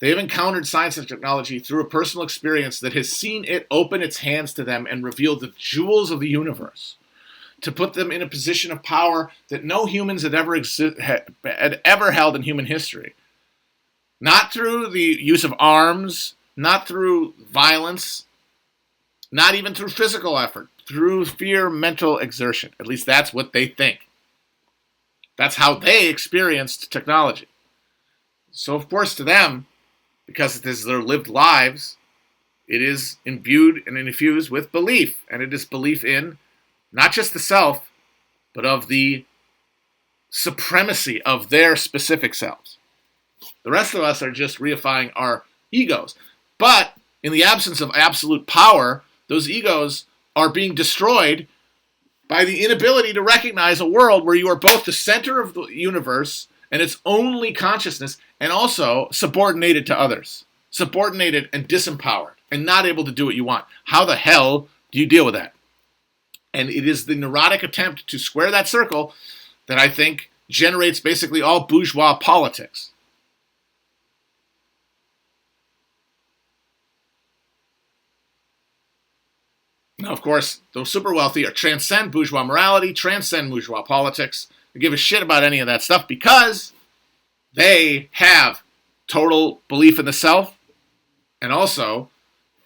They have encountered science and technology through a personal experience that has seen it open its hands to them and reveal the jewels of the universe, to put them in a position of power that no humans had ever held in human history. Not through the use of arms, not through violence, not even through physical effort, through sheer mental exertion. At least that's what they think. That's how they experienced technology. So, of course, to them, because it is their lived lives, it is imbued and infused with belief. And it is belief in not just the self, but of the supremacy of their specific selves. The rest of us are just reifying our egos. But in the absence of absolute power, those egos are being destroyed by the inability to recognize a world where you are both the center of the universe and its only consciousness, and also subordinated to others, subordinated and disempowered, and not able to do what you want. How the hell do you deal with that? And it is the neurotic attempt to square that circle that I think generates basically all bourgeois politics. Now, of course, those super wealthy are transcend bourgeois morality, transcend bourgeois politics. They give a shit about any of that stuff because they have total belief in the self and also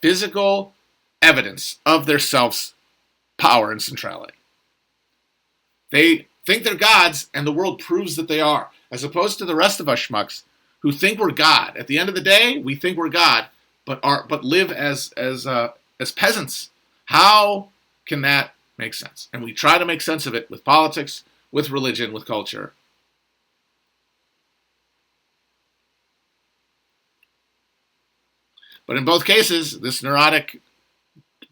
physical evidence of their self's power and centrality. They think they're gods, and the world proves that they are, as opposed to the rest of us schmucks who think we're God. At the end of the day, we think we're God, but live as peasants. How can that make sense? And we try to make sense of it with politics, with religion, with culture. But in both cases, this neurotic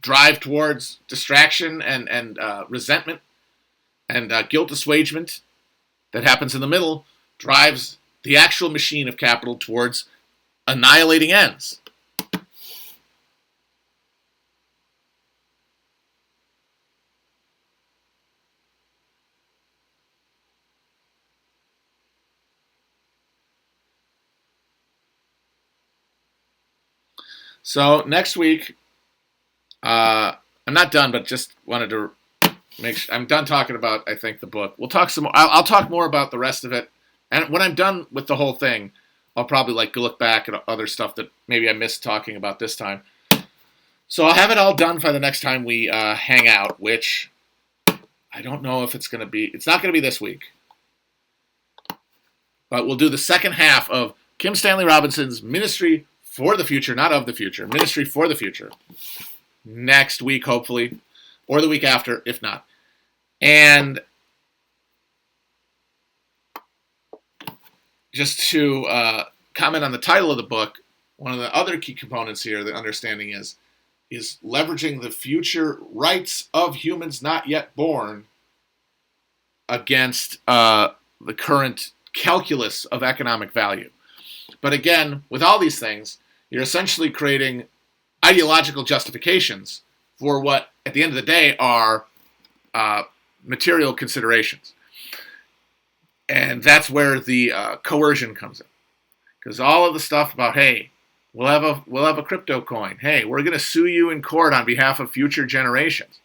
drive towards distraction and resentment and guilt assuagement that happens in the middle drives the actual machine of capital towards annihilating ends. So next week, I'm not done, but just wanted to make sure I'm done talking about, I think, the book. We'll talk some more. I'll talk more about the rest of it. And when I'm done with the whole thing, I'll probably look back at other stuff that maybe I missed talking about this time. So I'll have it all done by the next time we hang out, which I don't know if it's going to be. It's not going to be this week. But we'll do the second half of Kim Stanley Robinson's Ministry for the Future, not of the future, Ministry for the Future. Next week, hopefully, or the week after, if not. And just to comment on the title of the book, one of the other key components here, the understanding is leveraging the future rights of humans not yet born against the current calculus of economic value. But again, with all these things, you're essentially creating ideological justifications for what, at the end of the day, are material considerations. And that's where the coercion comes in. Because all of the stuff about, hey, we'll have a crypto coin. Hey, we're going to sue you in court on behalf of future generations.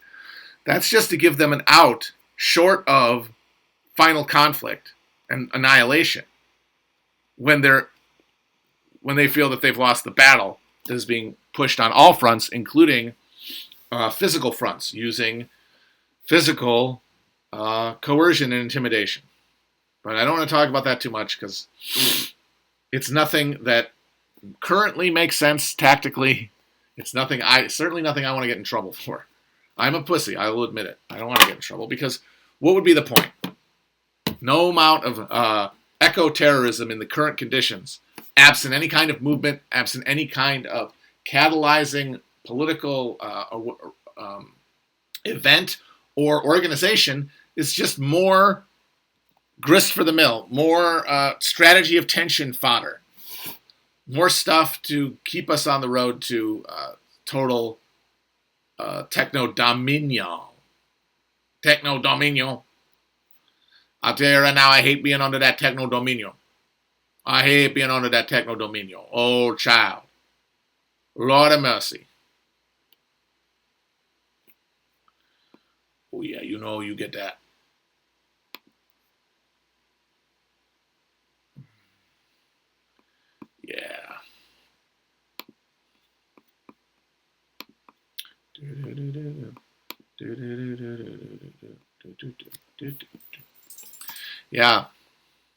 That's just to give them an out short of final conflict and annihilation when they feel that they've lost the battle that is being pushed on all fronts, including physical fronts, using physical coercion and intimidation. But I don't want to talk about that too much because it's nothing that currently makes sense tactically. It's certainly nothing I want to get in trouble for. I'm a pussy, I will admit it. I don't want to get in trouble because what would be the point? No amount of eco-terrorism in the current conditions, absent any kind of movement, absent any kind of catalyzing political event or organization, is just more grist for the mill, more strategy of tension fodder, more stuff to keep us on the road to total techno-dominion. Techno-dominion. I'll tell you right now, I hate being under that techno-dominion. I hate being under that techno-dominion. Oh, child. Lord of mercy. Oh, yeah, you get that. Yeah. Yeah.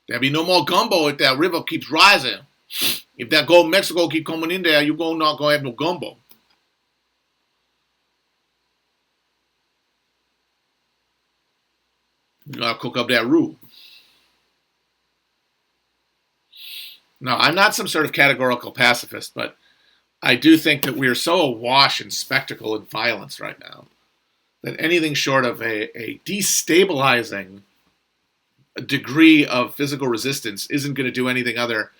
There'll be no more gumbo if that river keeps rising. If that gold Mexico keep coming in there, you're not going to have no gumbo. Cook up that roux. No, I'm not some sort of categorical pacifist, but I do think that we are so awash in spectacle and violence right now that anything short of a destabilizing degree of physical resistance isn't going to do anything other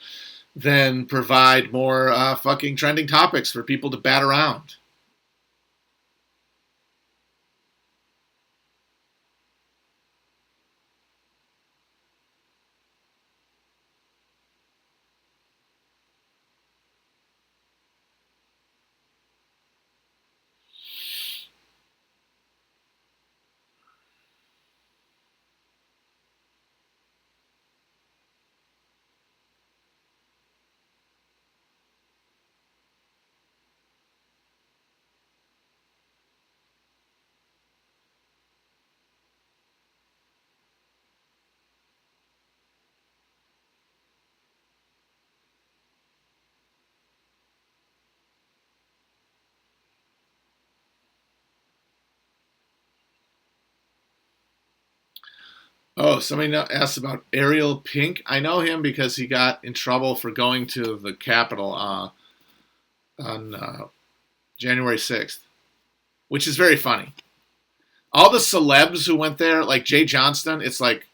than provide more fucking trending topics for people to bat around. Oh, somebody asked about Ariel Pink. I know him because he got in trouble for going to the Capitol on January 6th, which is very funny. All the celebs who went there, like Jay Johnston, it's like,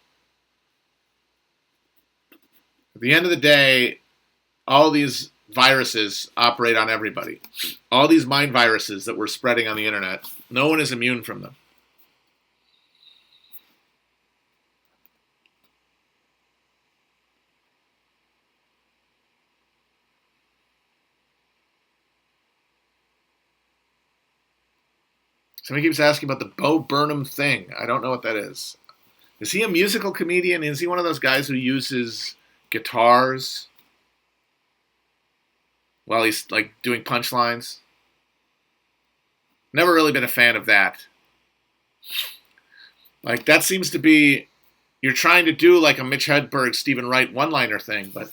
at the end of the day, all these viruses operate on everybody. All these mind viruses that we're spreading on the internet, no one is immune from them. Somebody keeps asking about the Bo Burnham thing. I don't know what that is. Is he a musical comedian? Is he one of those guys who uses guitars while he's like doing punchlines? Never really been a fan of that. Like that seems to be, you're trying to do like a Mitch Hedberg, Stephen Wright one-liner thing, but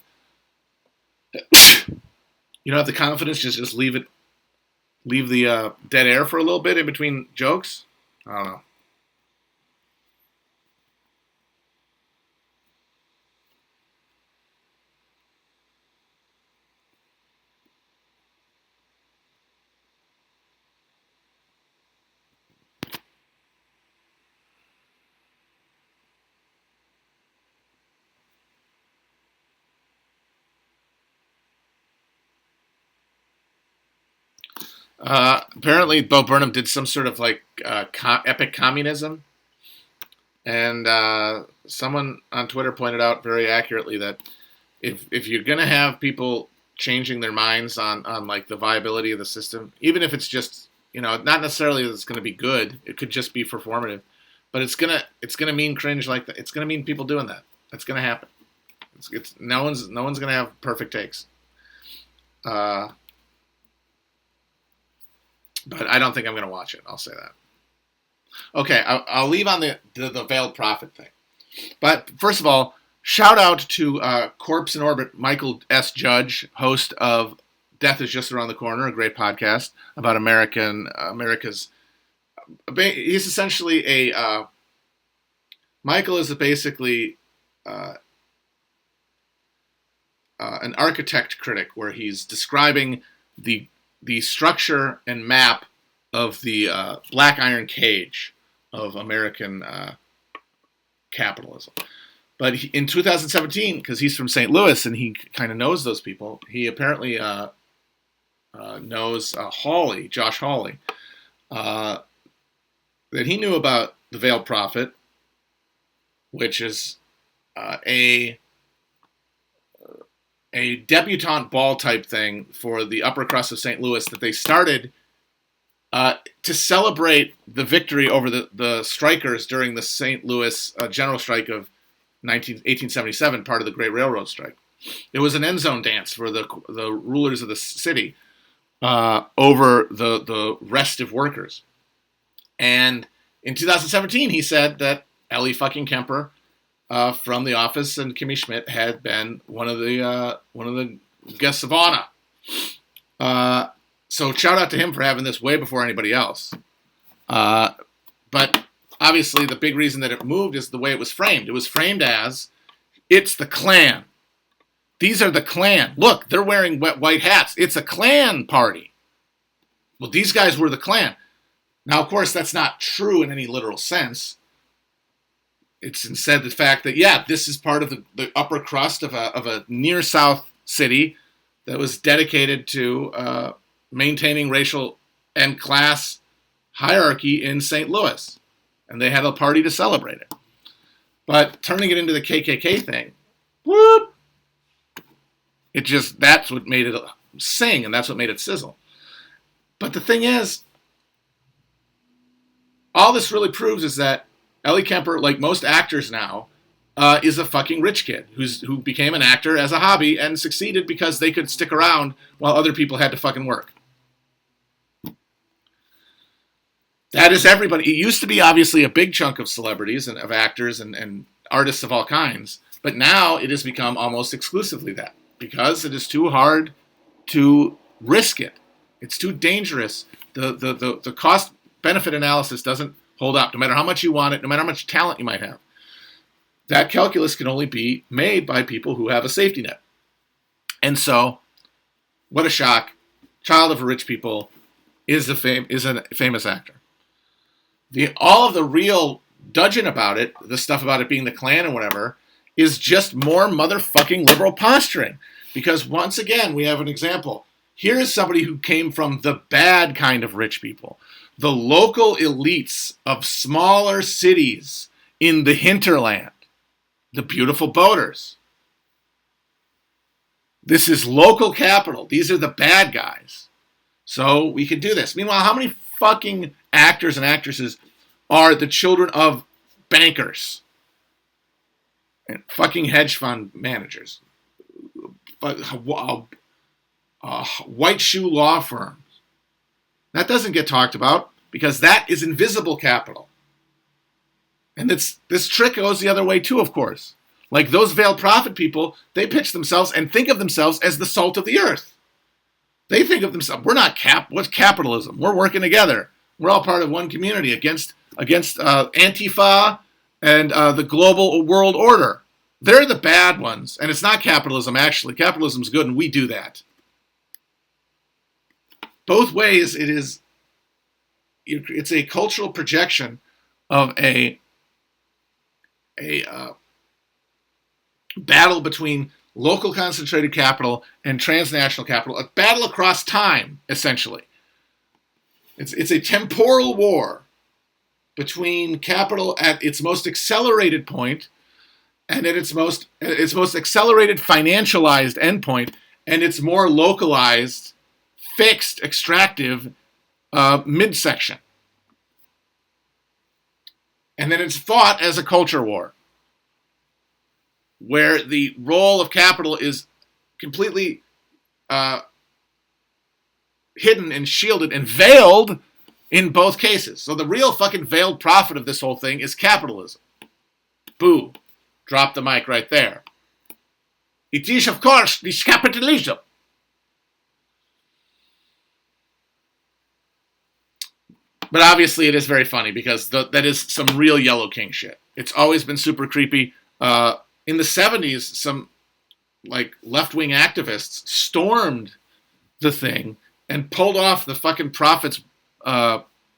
you don't have the confidence to just leave the dead air for a little bit in between jokes. I don't know. Apparently, Bo Burnham did some sort of like epic communism, and someone on Twitter pointed out very accurately that if you're gonna have people changing their minds on like the viability of the system, even if it's just not necessarily that it's gonna be good, it could just be performative, but it's gonna mean cringe like that. It's gonna mean people doing that. That's gonna happen. It's no one's gonna have perfect takes. But I don't think I'm going to watch it. I'll say that. Okay, I'll leave on the veiled prophet thing. But first of all, shout out to Corpse in Orbit, Michael S. Judge, host of Death is Just Around the Corner, a great podcast about America's. He's essentially Michael is basically an architect critic, where he's describing the structure and map of the black iron cage of American capitalism. But in 2017, because he's from St. Louis and he kind of knows those people, he apparently knows Josh Hawley, that he knew about the Veiled Prophet, which is a debutante ball type thing for the upper crust of St. Louis that they started to celebrate the victory over the strikers during the St. Louis general strike of 1877, part of the Great Railroad Strike. It was an end zone dance for the rulers of the city over the restive workers. And in 2017, he said that Ellie fucking Kemper from The Office and Kimmy Schmidt had been one of the guests of honor. So shout out to him for having this way before anybody else. But obviously the big reason that it moved is the way it was framed. It was framed as, it's the Klan. These are the Klan. Look, they're wearing white hats. It's a Klan party. Well, these guys were the Klan. Now, of course, that's not true in any literal sense. It's instead the fact that, yeah, this is part of the upper crust of a near South city that was dedicated to maintaining racial and class hierarchy in St. Louis. And they had a party to celebrate it. But turning it into the KKK thing, whoop, that's what made it sing, and that's what made it sizzle. But the thing is, all this really proves is that Ellie Kemper, like most actors now, is a fucking rich kid who became an actor as a hobby and succeeded because they could stick around while other people had to fucking work. That is everybody. It used to be obviously a big chunk of celebrities and of actors and artists of all kinds, but now it has become almost exclusively that because it is too hard to risk it. It's too dangerous. The cost benefit analysis doesn't hold up, no matter how much you want it, no matter how much talent you might have. That calculus can only be made by people who have a safety net. And so, what a shock. Child of rich people is a famous actor. All of the real dudgeon about it, the stuff about it being the Klan and whatever, is just more motherfucking liberal posturing. Because once again, we have an example. Here is somebody who came from the bad kind of rich people. The local elites of smaller cities in the hinterland. The beautiful boaters. This is local capital. These are the bad guys. So we can do this. Meanwhile, how many fucking actors and actresses are the children of bankers and fucking hedge fund managers, white shoe law firms? That doesn't get talked about because that is invisible capital. And this trick goes the other way too, of course. Like those veiled prophet people, they pitch themselves and think of themselves as the salt of the earth. They think of themselves, what's capitalism? We're working together. We're all part of one community against Antifa and the global world order. They're the bad ones. And it's not capitalism, actually. Capitalism's good, and we do that. Both ways, it's a cultural projection of a battle between local concentrated capital and transnational capital, a battle across time, essentially. It's a temporal war between capital at its most accelerated point and at its most accelerated financialized endpoint and its more localized, fixed, extractive midsection. And then it's fought as a culture war, where the role of capital is completely hidden and shielded and veiled in both cases. So the real fucking veiled prophet of this whole thing is capitalism. Boo. Drop the mic right there. It is, of course, this capitalism. But obviously it is very funny because that is some real Yellow King shit. It's always been super creepy. In the 70s, some like left-wing activists stormed the thing and pulled off the fucking prophet's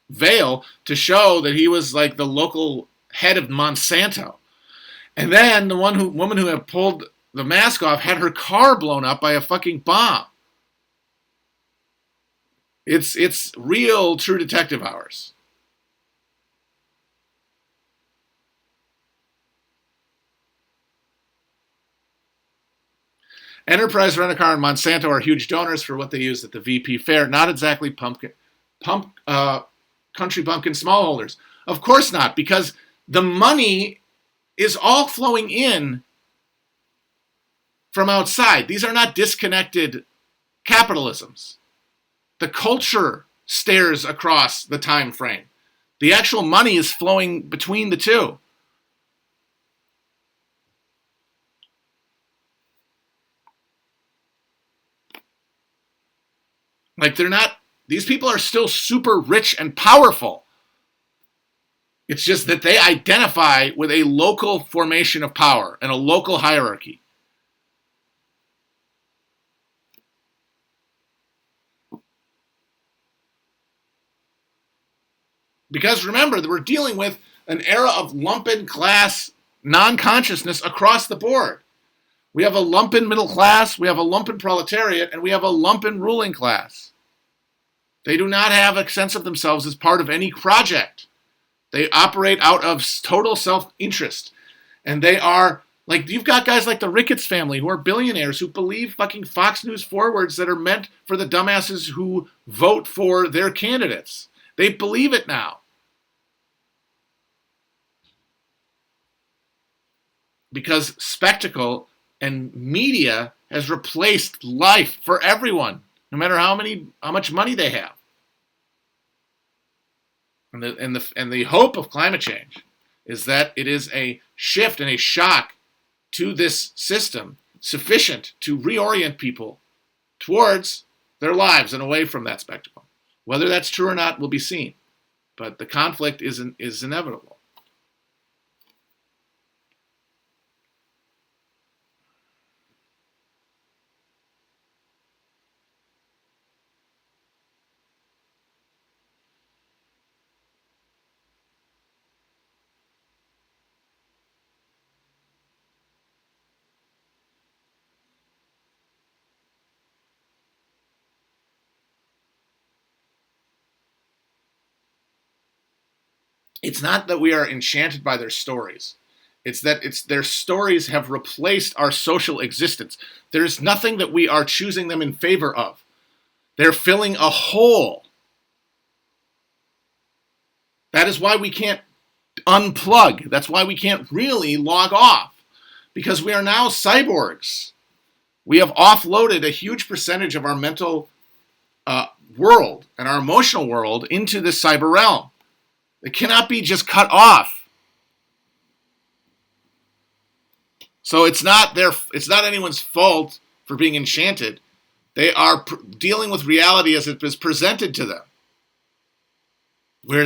veil to show that he was like the local head of Monsanto. And then the woman who had pulled the mask off had her car blown up by a fucking bomb. It's real True Detective hours. Enterprise Rent-A-Car and Monsanto are huge donors for what they use at the VP Fair. Not exactly country bumpkin smallholders. Of course not, because the money is all flowing in from outside. These are not disconnected capitalisms. The culture stares across the time frame. The actual money is flowing between the two. Like these people are still super rich and powerful. It's just that they identify with a local formation of power and a local hierarchy. Because remember, we're dealing with an era of lumpen class non-consciousness across the board. We have a lumpen middle class, we have a lumpen proletariat, and we have a lumpen ruling class. They do not have a sense of themselves as part of any project. They operate out of total self-interest. And they are, like, you've got guys like the Ricketts family who are billionaires who believe fucking Fox News forwards that are meant for the dumbasses who vote for their candidates. They believe it now. Because spectacle and media has replaced life for everyone, no matter how much money they have. And the hope of climate change is that it is a shift and a shock to this system sufficient to reorient people towards their lives and away from that spectacle. Whether that's true or not will be seen, but the conflict is inevitable. It's not that we are enchanted by their stories. It's that their stories have replaced our social existence. There's nothing that we are choosing them in favor of. They're filling a hole. That is why we can't unplug. That's why we can't really log off. Because we are now cyborgs. We have offloaded a huge percentage of our mental world and our emotional world into this cyber realm. It cannot be just cut off. So it's not anyone's fault for being enchanted. They are dealing with reality as it is presented to them. Where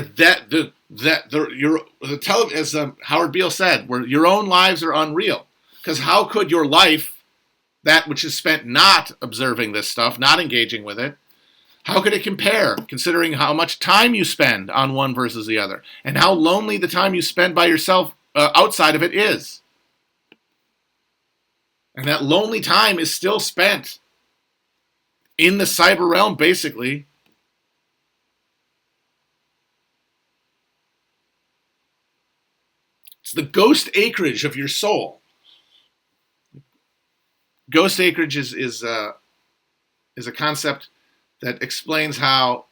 as Howard Beale said, where your own lives are unreal. Because how could your life, that which is spent not observing this stuff, not engaging with it, how could it compare, considering how much time you spend on one versus the other, and how lonely the time you spend by yourself outside of it is? And that lonely time is still spent in the cyber realm, basically. It's the ghost acreage of your soul. Ghost acreage is a concept that explains how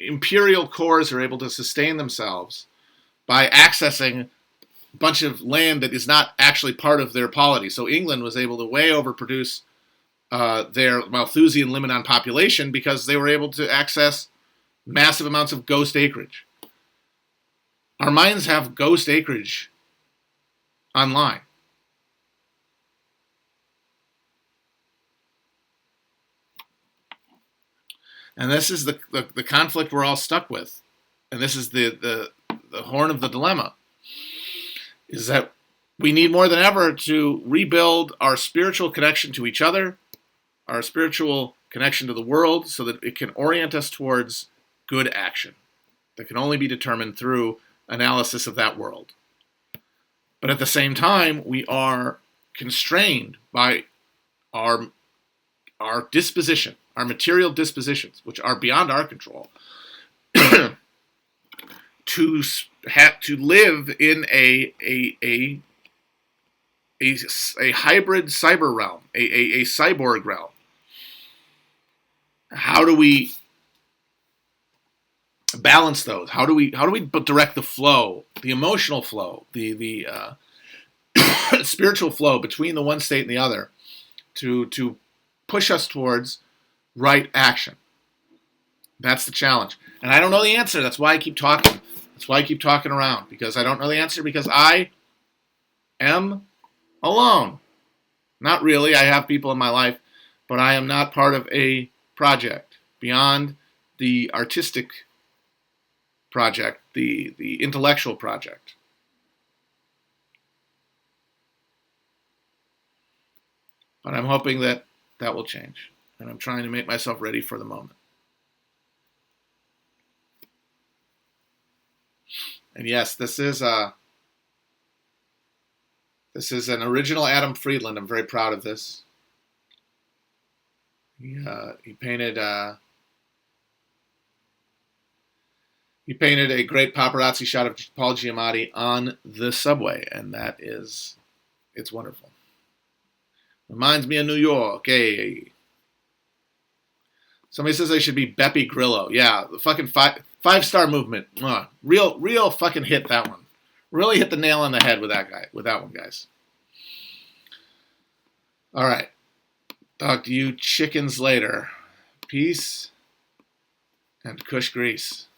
imperial cores are able to sustain themselves by accessing a bunch of land that is not actually part of their polity. So England was able to way overproduce their Malthusian limit on population because they were able to access massive amounts of ghost acreage. Our minds have ghost acreage online. And this is the conflict we're all stuck with. And this is the horn of the dilemma, is that we need more than ever to rebuild our spiritual connection to each other, our spiritual connection to the world, so that it can orient us towards good action that can only be determined through analysis of that world. But at the same time, we are constrained by our disposition, our material dispositions, which are beyond our control, to live in a hybrid cyber realm, a cyborg realm. How do we balance those? How do we direct the flow, the emotional flow, the spiritual flow between the one state and the other, to push us towards right action? That's the challenge. And I don't know the answer. That's why I keep talking. That's why I keep talking around, because I don't know the answer, because I am alone. Not really. I have people in my life, but I am not part of a project beyond the artistic project, the intellectual project. But I'm hoping that that will change, and I'm trying to make myself ready for the moment. And yes, this is an original Adam Friedland. I'm very proud of this. He painted a great paparazzi shot of Paul Giamatti on the subway, and it's wonderful. Reminds me of New York. Hey. Somebody says I should be Beppe Grillo. Yeah, the fucking five-star movement. Real fucking hit that one. Really hit the nail on the head with that one, guys. All right. Talk to you chickens later. Peace and Kush Grease.